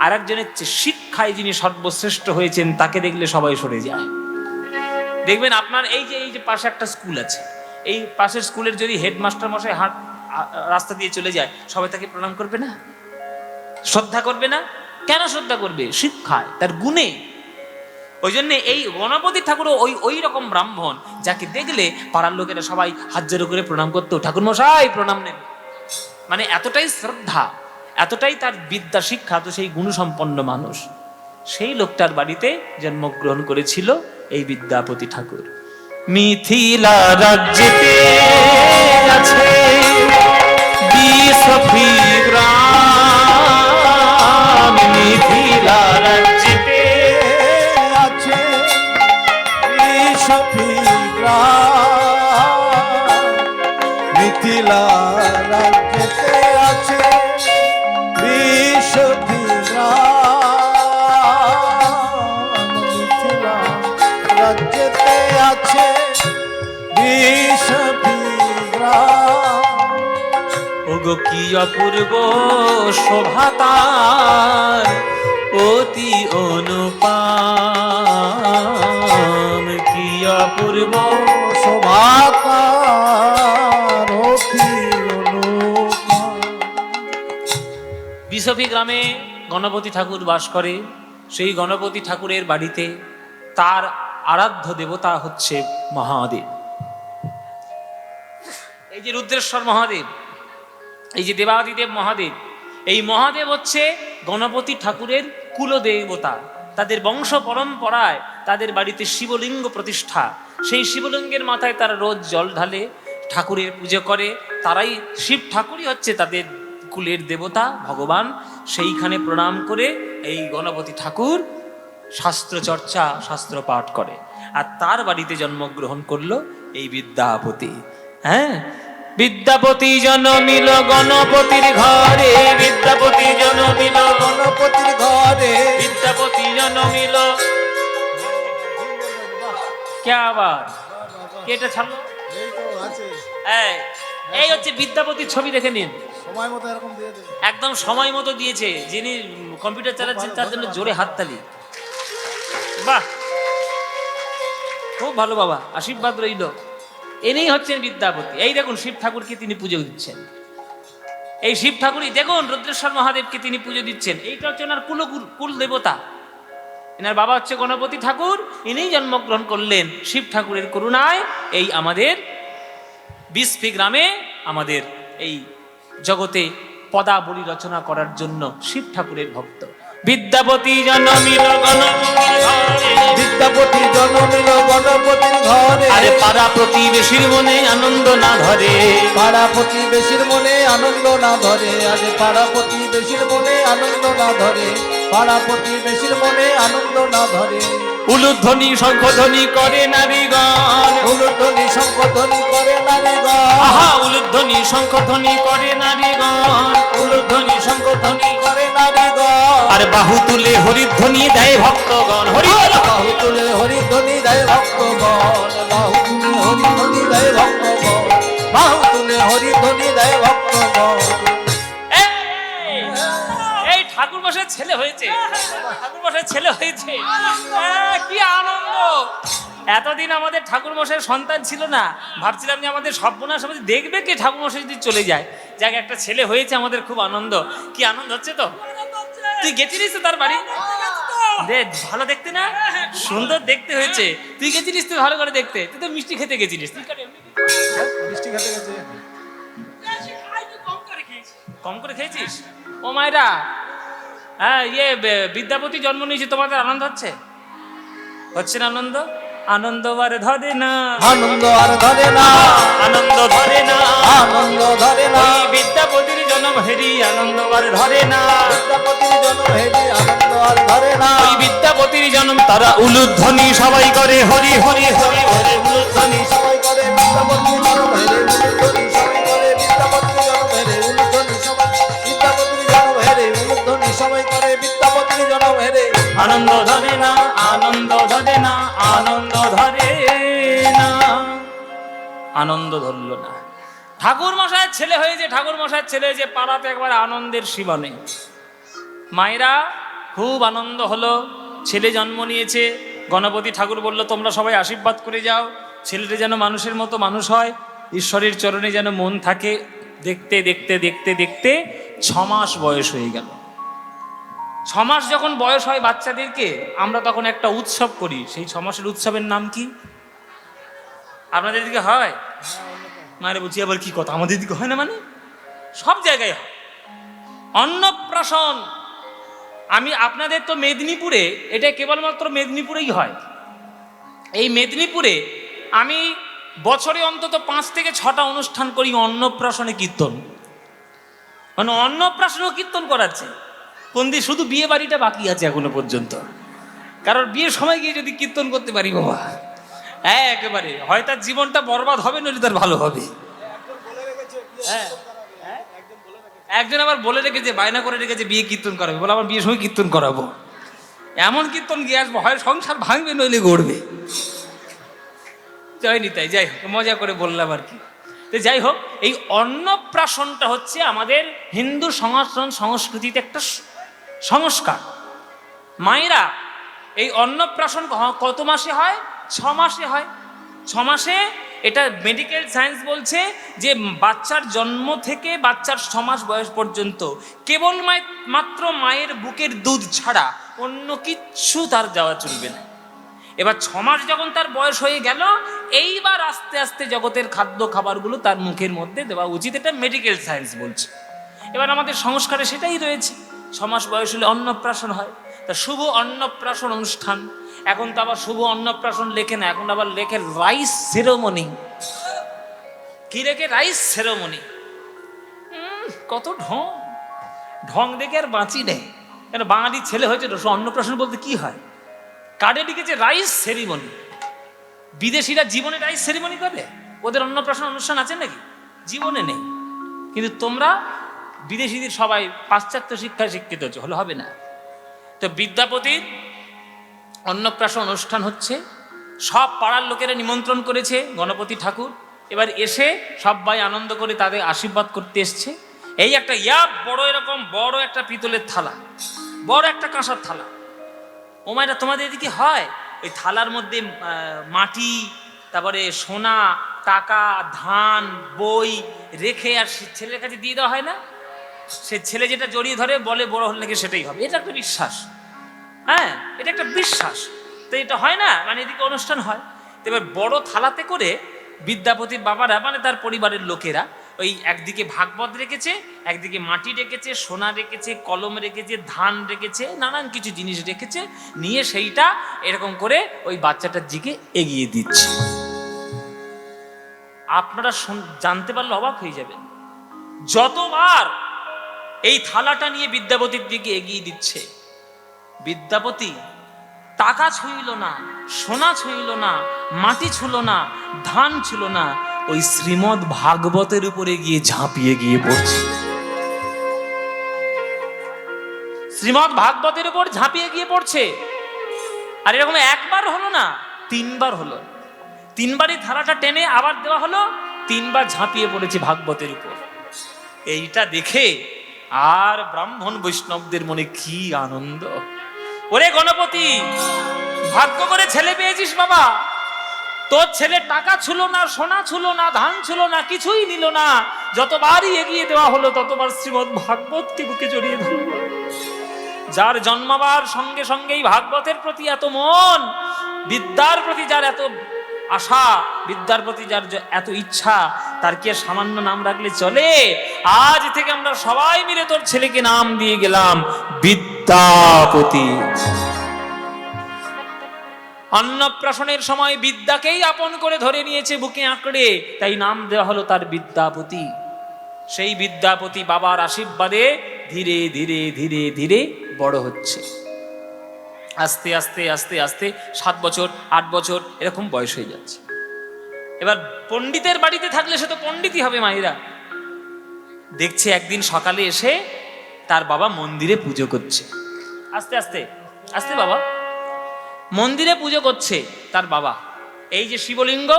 আর একজনের শিক্ষায় যিনি সর্বশ্রেষ্ঠ হয়েছেন, তাকে দেখলে সবাই সরে যায়। দেখবেন আপনার এই যে পাশে একটা স্কুল আছে, এই পাশের স্কুলের যদি হেডমাস্টার মশাই রাস্তা দিয়ে চলে যায়, সবাই তাকে প্রণাম করবে না, শ্রদ্ধা করবে না? কেন শ্রদ্ধা করবে? শিক্ষায়, তার গুণে। ওই জন্য এই গণপতি ঠাকুরও ওই রকম ব্রাহ্মণ, যাকে দেখলে পাড়ার লোকেরা সবাই হাত জোড়ো করে প্রণাম করতো, ঠাকুর মশাই প্রণাম নেন। মানে এতটাই শ্রদ্ধা, এতটাই তার বিদ্যা শিক্ষা, তো সেই গুণসম্পন্ন মানুষ। সেই লোকটার বাড়িতে জন্মগ্রহণ করেছিল এই বিদ্যাপতি ঠাকুর। মিথিলা রাজ্যেতে আছে বিশফি গ্রাম, মিথিলা রাজ্যেতে
আছে বিশফি গ্রাম, মিথিলা রাজ্যেতে আছে বিশফি গ্রাম, মিথিলা রাজ্যেতে আছে বিশফি গ্রাম।
ওগো কি অপূর্ব শোভা তার, অতি অনুপম, কি অপূর্ব
শোভাকার অতি অনুপম।
বিসফি গ্রামে গণপতি ঠাকুর বাস করে। সেই গণপতি ঠাকুরের বাড়িতে তার আরাধ্য দেবতা হচ্ছে মহাদেব। এই যে রুদ্রেশ্বর মহাদেব, এই যে দেবাদিদেব মহাদেব, এই মহাদেব হচ্ছে গণপতি ঠাকুরের কুলদেবতা। তাদের বংশ পরম্পরায় তাদের বাড়িতে শিবলিঙ্গ প্রতিষ্ঠা। সেই শিবলিঙ্গের মাথায় তারা রোজ জল ঢালে, ঠাকুরের পুজো করে। তারাই শিব ঠাকুরই হচ্ছে তাদের কুলের দেবতা, ভগবান। সেইখানে প্রণাম করে এই গণপতি ঠাকুর শাস্ত্র চর্চা, শাস্ত্র পাঠ করে। আর তার বাড়িতে জন্মগ্রহণ করলো এই বিদ্যাপতি। হ্যাঁ, বিদ্যাপতি জন্মিল গণপতির ঘরে, বিদ্যাপতি জন্মিল
গণপতির ঘরে।
বিদ্যাপতি জন্মিল। কে আবার কেটা ছাড়লো?
এই তো আছে,
এই হচ্ছে বিদ্যাপতির ছবি, দেখে নিন।
সময় মতো এরকম দিয়ে দেবে।
একদম সময় মতো দিয়েছে। যিনি কম্পিউটার চালাচ্ছেন তার জন্য জোরে হাততালি। বাহ, খুব ভালো বাবা, আশীর্বাদ রইল। ইনিই হচ্ছেন বিদ্যাপতি। এই দেখুন শিব ঠাকুরকে তিনি পুজো দিচ্ছেন। এই শিব ঠাকুরই দেখুন রুদ্রেশ্বর মহাদেবকে তিনি পুজো দিচ্ছেন। এইটা হচ্ছে ওনার কুল দেবতা। এনার বাবা হচ্ছে গণপতি ঠাকুর, ইনিই জন্মগ্রহণ করলেন শিব ঠাকুরের করুণায়। এই আমাদের বিসফি গ্রামে আমাদের এই জগতে পদাবলী রচনা করার জন্য শিব ঠাকুরের ভক্ত। বিদ্যাপতি জন্মিল গণপতির ঘরে,
বিদ্যাপতি জন্মিল গণপতির ঘরে।
আরে পাড়া প্রতিবেশীর মনে আনন্দ না ধরে,
পাড়া প্রতিবেশীর মনে আনন্দ না ধরে। আরে পাড়া প্রতিবেশীর মনে আনন্দ না ধরে। পাড়া প্রতিবেশীর মনে আনন্দ না ধরে।
উলুধ্বনি শঙ্খধ্বনি করে নারীগণ,
উলুধ্বনি শঙ্খধ্বনি করে নারীগণ।
আহা উলুধ্বনি শঙ্খধ্বনি করে নারীগণ, উলুধ্বনি শঙ্খধ্বনি
করে নারীগণ।
আর বাহু তুলে হরিধ্বনি দেয় ভক্তগণ। হরি
বাহু তুলে হরিধ্বনি দেয় ভক্তগণ। বাহু তুলে হরিধ্বনি দেয় ভক্তগণ। বাহু তুলে হরিধ্বনি দেয় ভক্তগণ।
এই ঠাকুর মশাইয়ের ছেলে হয়েছে, ঠাকুর মশাইয়ের ছেলে হয়েছে। কি আনন্দ! এতদিন আমাদের ঠাকুর মশাইয়ের সন্তান ছিল না, ভাবছিলাম যে আমাদের সর্বনাশ আমাদের দেখবে কে ঠাকুর মশাই যদি চলে যায়। যাক, একটা ছেলে হয়েছে, আমাদের খুব আনন্দ। কি আনন্দ হচ্ছে তো? তুই গেছিলিস তো তার বাড়ি? দেখ, ভালো দেখতে না, সুন্দর দেখতে হয়েছে। তুই গেছিলিস তো ভালো করে দেখতে? তুই তো মিষ্টি খেতে গেছিলিস।
মিষ্টি খেতে গেছে।
কম করে খেয়েছিস? ও মায়েরা, হ্যাঁ, বিদ্যাপতি জন্ম নিয়েছে, তোমাদের আনন্দ হচ্ছে? হচ্ছে না আনন্দ? আনন্দ আর ধরে না,
আনন্দ আর ধরে না,
আনন্দ ধরে না,
আনন্দ ধরে না।
ওই বিদ্যাপতির জন্ম হেরি আনন্দ আর ধরে না।
বিদ্যাপতির জন্ম হেরি আনন্দ আর ধরে না।
ওই বিদ্যাপতির জন্ম তারা উলুধ্বনি সবাই করে হরি হরি হরি হরি উলুধ্বনি।
সবাই করে বিদ্যাপতির জন্ম হেরে উলুধ্বনি সবাই করে। বিদ্যাপতির জন্ম হেরে উলুধ্বনি সবাই। বিদ্যাপতির জন্ম হেরে উলুধ্বনি সবাই করে। বিদ্যাপতির জন্ম হেরে
আনন্দ ধরে না, আনন্দ ধরে না, আনন্দ ধরে না, আনন্দ ধরল না। ঠাকুর মশাইয়ের ছেলে হয়েছে, ঠাকুর মশাইয়ের ছেলে হয়েছে, পাড়াতে একবার আনন্দের সীমা নেই। মায়েরা খুব আনন্দ হলো, ছেলে জন্ম নিয়েছে। গণপতি ঠাকুর বলল, তোমরা সবাই আশীর্বাদ করে যাও, ছেলেটা যেন মানুষের মতো মানুষ হয়, ঈশ্বরের চরণে যেন মন থাকে। দেখতে দেখতে দেখতে দেখতে 6 মাস বয়স হয়ে গেল। 6 মাস যখন বয়স হয় বাচ্চাদেরকে, আমরা তখন একটা উৎসব করি। সেই 6 মাসের উৎসবের নাম কি? আপনাদের দিকে হয়? মায়ের বলছি, আবার কি কথা, আমাদের দিকে হয় না? মানে সব জায়গায় হয় অন্নপ্রাশন। আপনাদের তো মেদিনীপুরে, এটা কেবলমাত্র মেদিনীপুরেই হয়। এই মেদিনীপুরে আমি বছরে অন্তত 5 থেকে 6টা অনুষ্ঠান করি অন্নপ্রাশনে কীর্তন। মানে অন্নপ্রাশনেও কীর্তন করাচ্ছে। কোন দিন শুধু বিয়ে বাড়িটা বাকি আছে এখনো পর্যন্ত। কারণ বিয়ের সময় গিয়ে যদি কীর্তন করতে পারি বাবা, হ্যাঁ একেবারে হয় তার জীবনটা বরবাদ হবে, নইলে তার ভালো হবে। হ্যাঁ, একজন আবার বলে রেখেছে, বায়না করে রেখেছে বিয়ে কীর্তন করাবে, বলে আমার বিয়ের সময় কীর্তন করাবো। এমন কীর্তন গিয়ে আসবো, হয় সংসার ভাঙবে নইলে গড়বে। জয় নিতাই, যাই হোক, মজা করে বললাম আর কি। তো যাই হোক, এই অন্নপ্রাশনটা হচ্ছে আমাদের হিন্দু সনাতন সংস্কৃতিতে একটা সংস্কার। মায়েরা এই অন্নপ্রাশন কত মাসে হয়? 6 মাসে হয়। 6 মাসে, এটা মেডিকেল সায়েন্স বলছে যে বাচ্চার জন্ম থেকে বাচ্চার 6 মাস বয়স পর্যন্ত কেবল মাত্র মায়ের বুকের দুধ ছাড়া অন্য কিচ্ছু তার যাওয়া চলবে না। এবার 6 মাস যখন তার বয়স হয়ে গেল, এইবার আস্তে আস্তে জগতের খাদ্য খাবারগুলো তার মুখের মধ্যে দেওয়া উচিত, এটা মেডিকেল সায়েন্স বলছে। এবার আমাদের সংস্কারে সেটাই রয়েছে, 6 মাস বয়স হলে অন্নপ্রাশন হয়। তা শুভ অন্নপ্রাশন অনুষ্ঠান, এখন তো আবার শুভ অন্নপ্রাশন লেখে না, এখন আবার লেখে রাইস সেরেমনি। কি লেখে? Rice ceremony. কত ঢং, ঢং দেখে আর বাঁচি নেই। কেন, বাঙালি ছেলে হয়েছে তো, অন্নপ্রাশন বলতে কি হয়? কার্ডে লিখেছে রাইস সেরিমনি। বিদেশিরা জীবনে রাইস সেরিমনি করে? ওদের অন্নপ্রাশন অনুষ্ঠান আছে নাকি? জীবনে নেই। কিন্তু তোমরা বিদেশিদের সবাই পাশ্চাত্য শিক্ষায় শিক্ষিত হচ্ছে, হলে হবে না। তো বিদ্যাপতির অন্নপ্রাশন অনুষ্ঠান হচ্ছে, সব পাড়ার লোকেরা নিমন্ত্রণ করেছে গণপতি ঠাকুর। এবার এসে সবাই আনন্দ করে তাদের আশীর্বাদ করতে এসছে। এই একটা বড়, এরকম বড় একটা পিতলের থালা, বড় একটা কাঁসার থালা। ও মায়েরা, তোমাদের এদিকে হয়? ওই থালার মধ্যে মাটি, তারপরে সোনা, টাকা, ধান, বই রেখে আর ছেলের কাছে দিয়ে দেওয়া হয় না? সে ছেলে যেটা জড়িয়ে ধরে বলে বড় হলে নাকি সেটাই হবে। এটা একটা বিশ্বাস, হ্যাঁ, এটা একটা বিশ্বাস। তো এটা হয় না, মানে এদিকে অনুষ্ঠান হয়। তো এবার বড় থালাতে করে বিদ্যাপতির বাবারা, মানে তার পরিবারের লোকেরা, ওই একদিকে ভাগবত রেখেছে, একদিকে মাটি রেখেছে, সোনা রেখেছে, কলম রেখেছে, ধান রেখেছে, নানান কিছু জিনিস রেখেছে, নিয়ে সেইটা এরকম করে ওই বাচ্চাটার দিকে এগিয়ে দিচ্ছে। আপনারা জানতে পারলে অবাক হয়ে যাবেন, যতবার এই থালাটা নিয়ে বিদ্যাপতির দিকে এগিয়ে দিচ্ছে, বিদ্যাপতি টাকা ছুঁইল না, সোনা ছুঁইল না, মাটি ছুঁল না, ধান ছুঁল না, ওই শ্রীমদ্ ভাগবতের উপরে গিয়ে ঝাঁপিয়ে গিয়ে পড়ছে। শ্রীমদ্ ভাগবতের উপর ঝাঁপিয়ে গিয়ে পড়ছে। আর এরকম একবার হলো না, 3 বার হলো। 3 বারই থালাটা টেনে আবার দেওয়া হলো, 3 বার ঝাঁপিয়ে পড়েছে ভাগবতের উপর। এইটা দেখে আর ব্রাহ্মণ বৈষ্ণবদের মনে কি আনন্দ! ওরে গণপতি, ভাগ্য করে ছেলে পেয়েছিস বাবা। তোর ছেলে টাকা ছিল না, সোনা ছিল না, ধান ছিল না, কিছুই নিল না। যতবারই এগিয়ে দেওয়া হলো ততবার শ্রীমদ্ ভাগবতকে বুকে জড়িয়ে ধরল। যার জন্মাবার সঙ্গে সঙ্গেই ভাগবতের প্রতি এত মন, বিদ্যার প্রতি যার এত আশা, বিদ্যার প্রতি যার এত ইচ্ছা, তার কি আর সামান্য নাম রাখলে চলে? আজ থেকে আমরা সবাই মিলে তোর ছেলেকে নাম দিয়ে গেলাম বিদ্যাপতি। অন্নপ্রাশনের সময় বিদ্যাকেই আপন করে ধরে নিয়েছে বুকে আঁকড়ে, তাই নাম দেওয়া হলো তার বিদ্যাপতি। সেই বিদ্যাপতি বাবার আশীর্বাদে ধীরে ধীরে ধীরে ধীরে বড় হচ্ছে। আস্তে আস্তে আস্তে আস্তে 7 বছর 8 বছর এরকম বয়স হয়ে যাচ্ছে। এবার পণ্ডিতের বাড়িতে থাকলে সে তো পণ্ডিতই হবে। মায়েরা দেখছে একদিন সকালে এসে তার বাবা মন্দিরে পুজো করছে। আস্তে আস্তে আস্তে বাবা মন্দিরে পুজো করছে তার বাবা। এই যে শিবলিঙ্গ,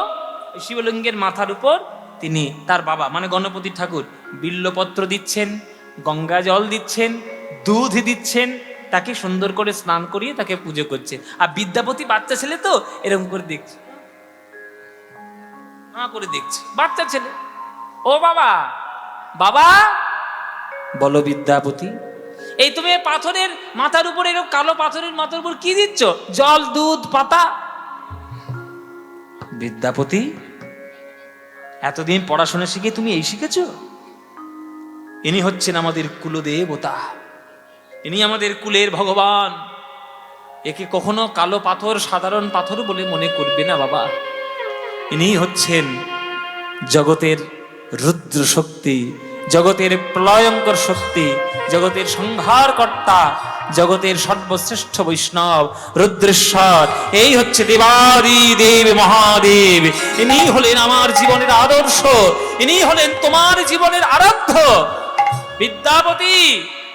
শিবলিঙ্গের মাথার উপর তিনি, তার বাবা মানে গণপতি ঠাকুর, বিল্লপত্র দিচ্ছেন, গঙ্গা জল দিচ্ছেন, দুধ দিচ্ছেন, তাকে সুন্দর করে স্নান করিয়ে তাকে পুজো করছে। আর বিদ্যাপতি বাচ্চা ছেলে তো এরকম করে দেখছে, করে দেখছে, বাচ্চা ছেলে। ও বাবা, বাবা বলো বিদ্যাপতি, এই তুমি পাথরের মাথার উপর, এরকম কালো পাথরের মাথার উপর কি দিচ্ছ? জল, দুধ, পাতা। বিদ্যাপতি, এতদিন পড়াশোনা শিখে তুমি এই শিখেছো? ইনি হচ্ছেন আমাদের কুলদেবতা, ইনি আমাদের কুলের ভগবান। একে কখনো কালো পাথর, সাধারণ পাথর বলে মনে করবে না বাবা। ইনি হচ্ছেন জগতের রুদ্র শক্তি, জগতের প্রলয়ঙ্কর শক্তি, জগতের সংহার কর্তা, জগতের সর্বশ্রেষ্ঠ বৈষ্ণব রুদ্রেশ্বর। এই হচ্ছে দেবাদি দেব মহাদেব। ইনি হলেন আমার জীবনের আদর্শ, ইনি হলেন তোমার জীবনের আরাধ্য। বিদ্যাপতি,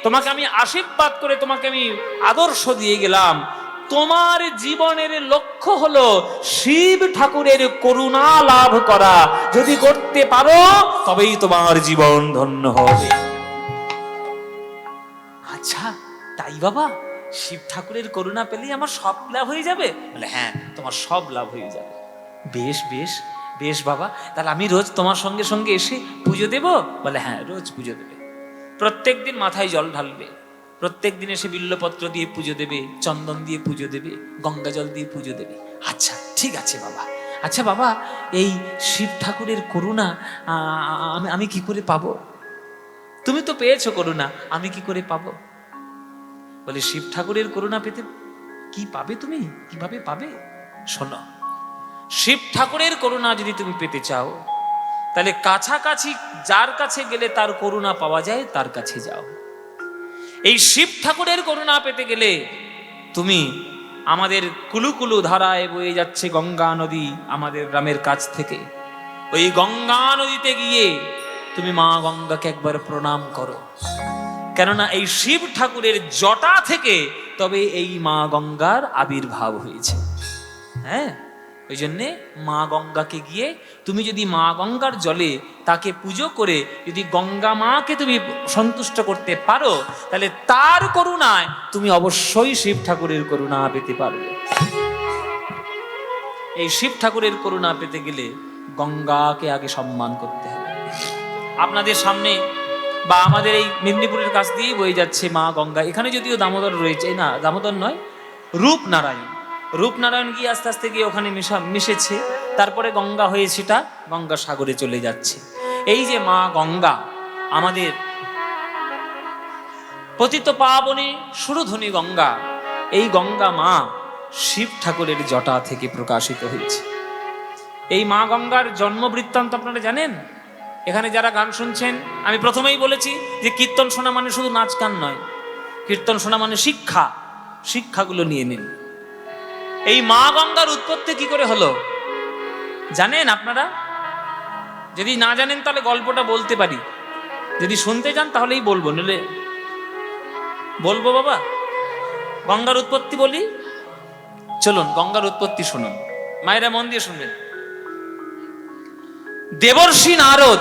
তোমাকে আমি আশীর্বাদ করে তোমাকে আমি আদর্শ দিয়ে গেলাম। তোমার জীবনের লক্ষ্য হলো শিব ঠাকুরের করুণা লাভ করা। যদি করতে পারো তবেই তোমার জীবন ধন্য হবে। আচ্ছা তাই বাবা, শিব ঠাকুরের করুণা পেলেই আমার সব লাভ হয়ে যাবে? বলে হ্যাঁ, তোমার সব লাভ হয়ে যাবে। বেশ বেশ বেশ বাবা, তাহলে আমি রোজ তোমার সঙ্গে সঙ্গে এসে পুজো দেব? বলে হ্যাঁ, রোজ পুজো দেবে। প্রত্যেক দিন মাথায় জল ঢালবে, প্রত্যেক দিন এসে বিল্লপত্র দিয়ে পুজো দেবে, চন্দন দিয়ে পুজো দেবে, গঙ্গা জল দিয়ে পুজো দেবে। আচ্ছা ঠিক আছে বাবা। আচ্ছা বাবা, এই শিব ঠাকুরের করুণা আমি কি করে পাবো? তুমি তো পেয়েছো করুণা, আমি কি করে পাবো? বলে শিব ঠাকুরের করুণা পেতে কি পাবে তুমি, কিভাবে পাবে? শোনো, শিব ঠাকুরের করুণা যদি তুমি পেতে চাও, তাহলে কাছাকাছি যার কাছে গেলে তার করুণা পাওয়া যায়, তার কাছে যাও। এই শিব ঠাকুরের করুণা পেতে গেলে তুমি আমাদের কুলুকুলু ধারায় বয়ে যাচ্ছে গঙ্গা নদী আমাদের গ্রামের কাছ থেকে, ওই গঙ্গা নদীতে গিয়ে তুমি মা গঙ্গাকে একবার প্রণাম করো। কেননা এই শিব ঠাকুরের জটা থেকে তবে এই মা গঙ্গার আবির্ভাব হয়েছে। হ্যাঁ, ওই জন্যে মা গঙ্গাকে গিয়ে তুমি যদি মা গঙ্গার জলে তাকে পুজো করে যদি গঙ্গা মাকে তুমি সন্তুষ্ট করতে পারো, তাহলে তার করুণায় তুমি অবশ্যই শিব ঠাকুরের করুণা পেতে পারবে। এই শিব ঠাকুরের করুণা পেতে গেলে গঙ্গাকে আগে সম্মান করতে হবে। আপনাদের সামনে বা আমাদের এই মেদিনীপুরের কাছ দিয়েই বয়ে যাচ্ছে মা গঙ্গা। এখানে যদিও দামোদর রয়েছে, না দামোদর নয়, রূপনারায়ণ। রূপনারায়ণ গিয়ে আস্তে আস্তে গিয়ে ওখানে মিশেছে, তারপরে গঙ্গা হয়ে সেটা গঙ্গা সাগরে চলে যাচ্ছে। এই যে মা গঙ্গা, আমাদের পতিত পাবনী সুরধনী গঙ্গা, এই গঙ্গা মা শিব ঠাকুরের জটা থেকে প্রকাশিত হয়েছে। এই মা গঙ্গার জন্ম বৃত্তান্ত আপনারা জানেন? এখানে যারা গান শুনছেন, আমি প্রথমেই বলেছি যে কীর্তন শোনা মানে শুধু নাচ গান নয়, কীর্তন শোনা মানে শিক্ষা। শিক্ষাগুলো নিয়ে নিন। এই মা গঙ্গার উৎপত্তি কি করে হলো জানেন আপনারা? যদি না জানেন তাহলে গল্পটা বলতে পারি, যদি শুনতে চান তাহলেই বলবো, নইলে বলবো বাবা। গঙ্গার উৎপত্তি বলি, চলুন গঙ্গার উৎপত্তি শুনুন। মায়েরা মন দিয়ে শুনবেন। দেবর্ষি নারদ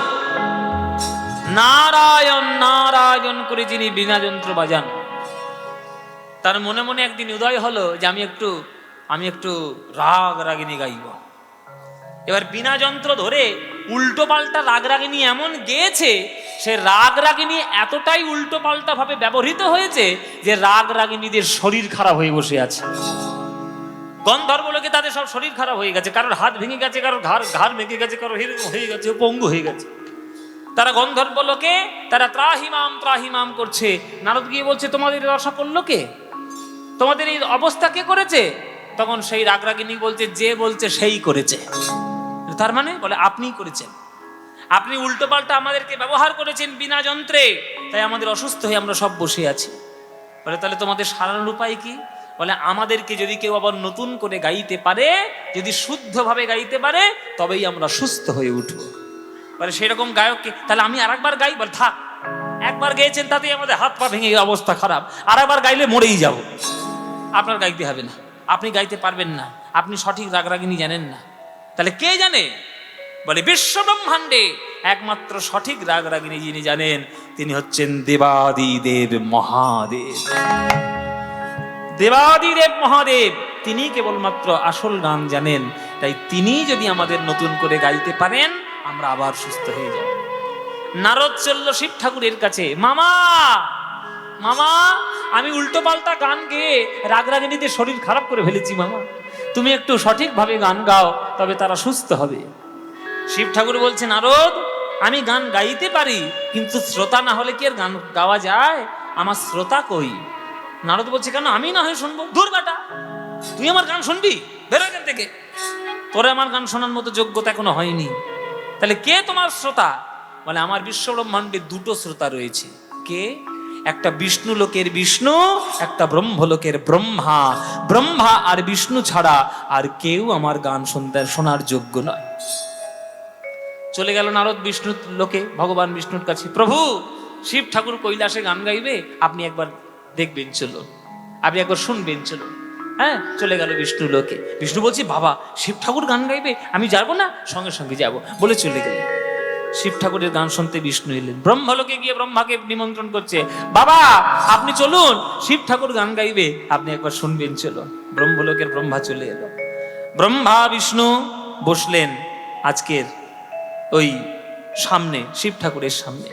নারায়ণ নারায়ণ করে যিনি বীণা যন্ত্র বাজান, তার মনে মনে একদিন উদয় হলো যে আমি একটু রাগ রাগিনী গাইব। এবার বীণা যন্ত্র ধরে উল্টো পাল্টা রাগ রাগিনী এমন গেয়েছে, সে রাগ রাগিনী এতটাই উল্টো পাল্টা ভাবে ব্যবহৃত হয়েছে যে রাগ রাগিনীদের শরীর খারাপ হয়ে বসে আছে। গন্ধর্ব লোকে তাদের সব শরীর খারাপ হয়ে গেছে, কারোর হাত ভেঙে গেছে, কারোর ঘাড় ভেঙে গেছে, কারোর এরকম হয়ে গেছে, পঙ্গু হয়ে গেছে। তারা গন্ধর্ব লোকে তারা ত্রাহিমাম ত্রাহিমাম করছে। নারদ গিয়ে বলছে, তোমাদের দশা করলো কে? তোমাদের এই অবস্থা কে করেছে? তখন সেই রাগরাগিনী বলছে, যে বলছে সেই করেছে। তার মানে বলে আপনিই করেছেন, আপনি উল্টো পাল্টা আমাদেরকে ব্যবহার করেছেন বিনা যন্ত্রে, তাই আমাদের অসুস্থ হয়ে আমরা সব বসে আছি। বলে তাহলে তোমাদের সারানোর উপায় কি? বলে আমাদেরকে যদি কেউ আবার নতুন করে গাইতে পারে, যদি শুদ্ধভাবে গাইতে পারে, তবেই আমরা সুস্থ হয়ে উঠব। বলে সেরকম গায়ককে, তাহলে আমি আরেকবার গাই? বলে থাক, একবার গেয়েছেন তাতেই আমাদের হাত পা ভেঙে অবস্থা খারাপ, আরেকবার গাইলে মরেই যাব। আপনার গাইতে হবে না, আপনি গাইতে পারবেন না, আপনি সঠিক রাগরাগিনী জানেন না। তাহলে কে জানে? বলে বিশ্ব ব্রহ্মাণ্ডে একমাত্র সঠিক রাগরাগিনী যিনি জানেন, তিনি হচ্ছেন দেবাদিদেব মহাদেব। দেবাদিদেব মহাদেব তিনি কেবলমাত্র আসল গান জানেন, তাই তিনি যদি আমাদের নতুন করে গাইতে পারেন, আমরা আবার সুস্থ হয়ে যাব। নারদ চলল শিব ঠাকুরের কাছে, মামা মামা, আমি উল্টো পাল্টা গান গেয়ে রাগরাগিনীদের শরীর খারাপ করে ফেলেছি মামা, তুমি একটু সঠিকভাবে গান গাও, তবে তারা সুস্থ হবে। শিব ঠাকুর বলছে, নারদ আমি গান গাইতে পারি, কিন্তু শ্রোতা না হলে কি আর গান গাওয়া যায়? আমার শ্রোতা কই? নারদ বলছে, কেন আমি না হয় শুনবো? দূর বেটা, তুই আমার গান শুনবি? বেরো এখান থেকে, তোরে আমার গান শোনার মতো যোগ্যতা এখনো হয়নি। তাহলে কে তোমার শ্রোতা? বলে আমার বিশ্ব ব্রহ্মাণ্ডে দুটো শ্রোতা রয়েছে। কে? একটা বিষ্ণু লোকের বিষ্ণু, একটা ব্রহ্মলোকের ব্রহ্মা। ব্রহ্মা আর বিষ্ণু ছাড়া আর কেউ আমার গান শোনার যোগ্য নয়। চলে গেল নারদ বিষ্ণু লোকে, ভগবান বিষ্ণুর কাছে, প্রভু শিব ঠাকুর কৈলাসে গান গাইবে, আপনি একবার দেখবেন চলুন, আপনি একবার শুনবেন চলুন। হ্যাঁ, চলে গেল বিষ্ণু লোকে। বিষ্ণু বলছি, বাবা শিব ঠাকুর গান গাইবে, আমি যাবো না? সঙ্গে সঙ্গে যাব বলে চলে গেলেন। শিব ঠাকুরের গান শুনতে বিষ্ণু এলেন, ব্রহ্মলোকে গিয়ে ব্রহ্মাকে নিমন্ত্রণ করছে, বাবা আপনি চলুন, শিব ঠাকুর গান গাইবে, আপনি একবার শুনবেন, চলুন। ব্রহ্মলোকের ব্রহ্মা চলে এলো। ব্রহ্মা বিষ্ণু বসলেন আজকের ওই সামনে, শিব ঠাকুরের সামনে।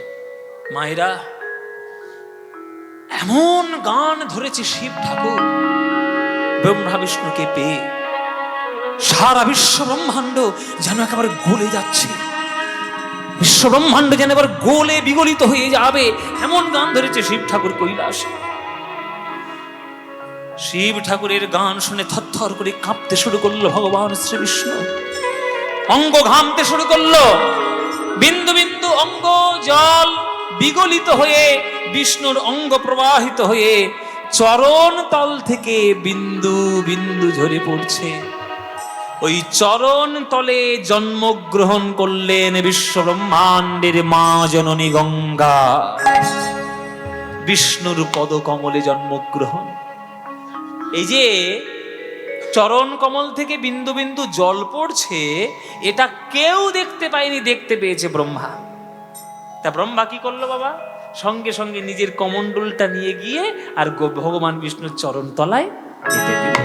মায়েরা, এমন গান ধরেছে শিব ঠাকুর ব্রহ্মা বিষ্ণুকে পেয়ে, সারা বিশ্ব ব্রহ্মাণ্ড যেন একেবারে গলে যাচ্ছে, বিশ্ব ব্রহ্মাণ্ড যেন এবার গোলে বিগলিত হয়ে যাবে, এমন গান ধরেছে শিব ঠাকুর কৈলাসে। শিব ঠাকুরের গান শুনে থরথর করে কাঁপতে শুরু করলো ভগবান শ্রী বিষ্ণু, অঙ্গ ঘামতে শুরু করলো, বিন্দু বিন্দু অঙ্গ জল বিগলিত হয়ে বিষ্ণুর অঙ্গ প্রবাহিত হয়ে চরণ তল থেকে বিন্দু বিন্দু ঝরে পড়ছে। ওই চরণ তলে জন্মগ্রহণ করলেন বিশ্ব ব্রহ্মাণ্ডের মা জননী গঙ্গা। বিষ্ণুর পদকমলে জন্মগ্রহণ। এই যে চরণ কমল থেকে বিন্দু বিন্দু জল পড়ছে, এটা কেউ দেখতে পায়নি, দেখতে পেয়েছে ব্রহ্মা। তা ব্রহ্মা কি করলো বাবা? সঙ্গে সঙ্গে নিজের কমণ্ডলটা নিয়ে গিয়ে আর ভগবান বিষ্ণুর চরণ তলায় দিতে দিল।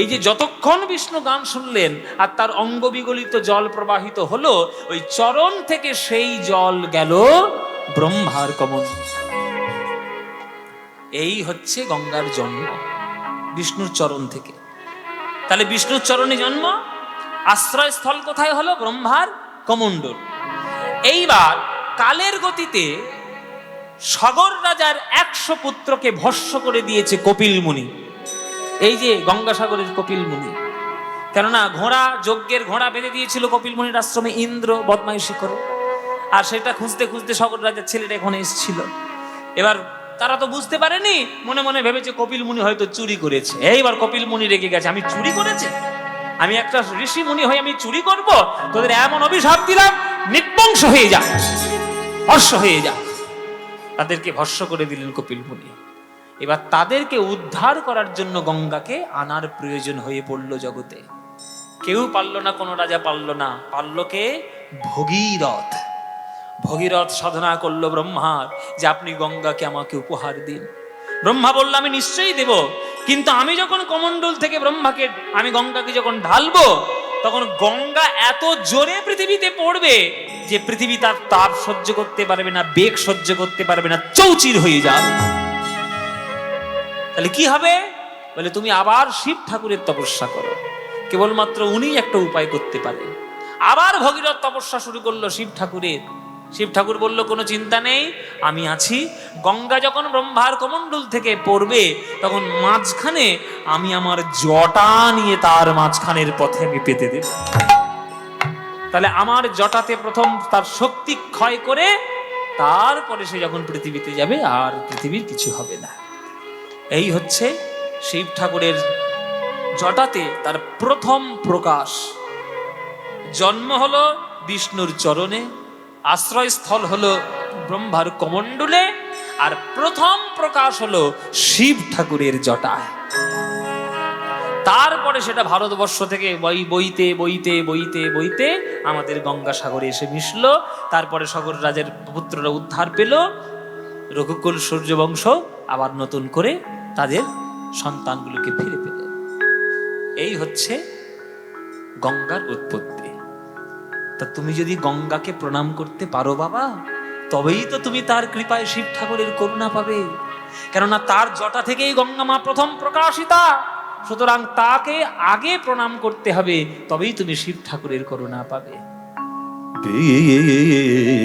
এই যে যতক্ষণ বিষ্ণু গান শুনলেন আর তার অঙ্গ বিগলিত জল প্রবাহিত হলো, ওই চরণ থেকে সেই জল গেল ব্রহ্মার কমল। এই হচ্ছে গঙ্গার জন্ম, বিষ্ণুর চরণ থেকে। তাহলে বিষ্ণুর চরণে জন্ম, আশ্রয়স্থল কোথায় হলো? ব্রহ্মার কমণ্ডল। এইবার কালের গতিতে সগর রাজার 100 পুত্রকে ভস্ম করে দিয়েছে কপিল মুনি। এই যে গঙ্গাসাগরের কপিল মুনি, কেননা ঘোড়া, যজ্ঞের ঘোড়া বেঁধে দিয়েছিল কপিল মুনির আশ্রমে ইন্দ্র বদমাইশি করে, আর সেটা খুঁজতে খুঁজতে সগর রাজার ছেলেটা এখানে এসেছিল। এবার তারা তো বুঝতে পারেনি, মনে মনে ভেবেছে কপিল মুনি হয়তো চুরি করেছে। এইবার কপিল মুনি রেগে গেছে, আমি চুরি করেছি? আমি একটা ঋষি মুনি হয়ে আমি চুরি করব? তোদের এমন অভিশাপ দিলাম, নির্বংশ হয়ে যা, ভস্ম হয়ে যা। তাদেরকে ভস্ম করে দিলেন কপিল মুনি। এবার তাদেরকে উদ্ধার করার জন্য গঙ্গাকে আনার প্রয়োজন হয়ে পড়ল জগতে। কেউ পারল না, কোনো রাজা পারল না, পারল কে? ভগীরথ। ভগীরথ সাধনা করলো ব্রহ্মার যে আপনি গঙ্গাকে আমাকে উপহার দিন। ব্রহ্মা বলল আমি নিশ্চয়ই দেব, কিন্তু আমি যখন কমণ্ডল থেকে ব্রহ্মাকে, আমি গঙ্গাকে যখন ঢালবো, তখন গঙ্গা এত জোরে পৃথিবীতে পড়বে যে পৃথিবী তার তাপ সহ্য করতে পারবে না, বেগ সহ্য করতে পারবে না, চৌচির হয়ে যাবে। তাহলে কি হবে? বলে তুমি আবার শিব ঠাকুরের তপস্যা করো, কেবলমাত্র উনি একটা উপায় করতে পারেন। আবার ভগীরথ তপস্যা শুরু করলো শিব ঠাকুরের। শিব ঠাকুর বলল কোনো চিন্তা নেই, আমি আছি। গঙ্গা যখন ব্রহ্মার কমণ্ডল থেকে পড়বে, তখন মাঝখানে আমি আমার জটা নিয়ে তার মাঝখানের পথে আমি পেতে দেব। তাহলে আমার জটাতে প্রথম তার শক্তি ক্ষয় করে তারপরে সে যখন পৃথিবীতে যাবে, আর পৃথিবীর কিছু হবে না। এই হচ্ছে শিব ঠাকুরের জটাতে তার প্রথম প্রকাশ। জন্ম হলো বিষ্ণুর চরণে, আশ্রয়স্থল হলো ব্রহ্মার কমণ্ডলে, আর প্রথম প্রকাশ হলো শিব ঠাকুরের জটায়। তারপরে সেটা ভারতবর্ষ থেকে বইতে বইতে বইতে বইতে আমাদের গঙ্গাসাগরে এসে মিশলো। তারপরে সগর রাজের পুত্ররা উদ্ধার পেল, রঘুকুল সূর্যবংশ আবার নতুন করে তাদের সন্তানগুলোকে ফিরে পেল। এই হচ্ছে গঙ্গার উৎপত্তি। তা তুমি যদি গঙ্গাকে প্রণাম করতে পারো বাবা, তবেই তো তুমি তার কৃপায় শিব ঠাকুরের করুণা পাবে। কেননা তার জটা থেকেই গঙ্গা মা প্রথম প্রকাশিতা, সুতরাং তাকে আগে প্রণাম করতে হবে, তবেই তুমি শিব ঠাকুরের করুণা পাবে। বিষ্ণু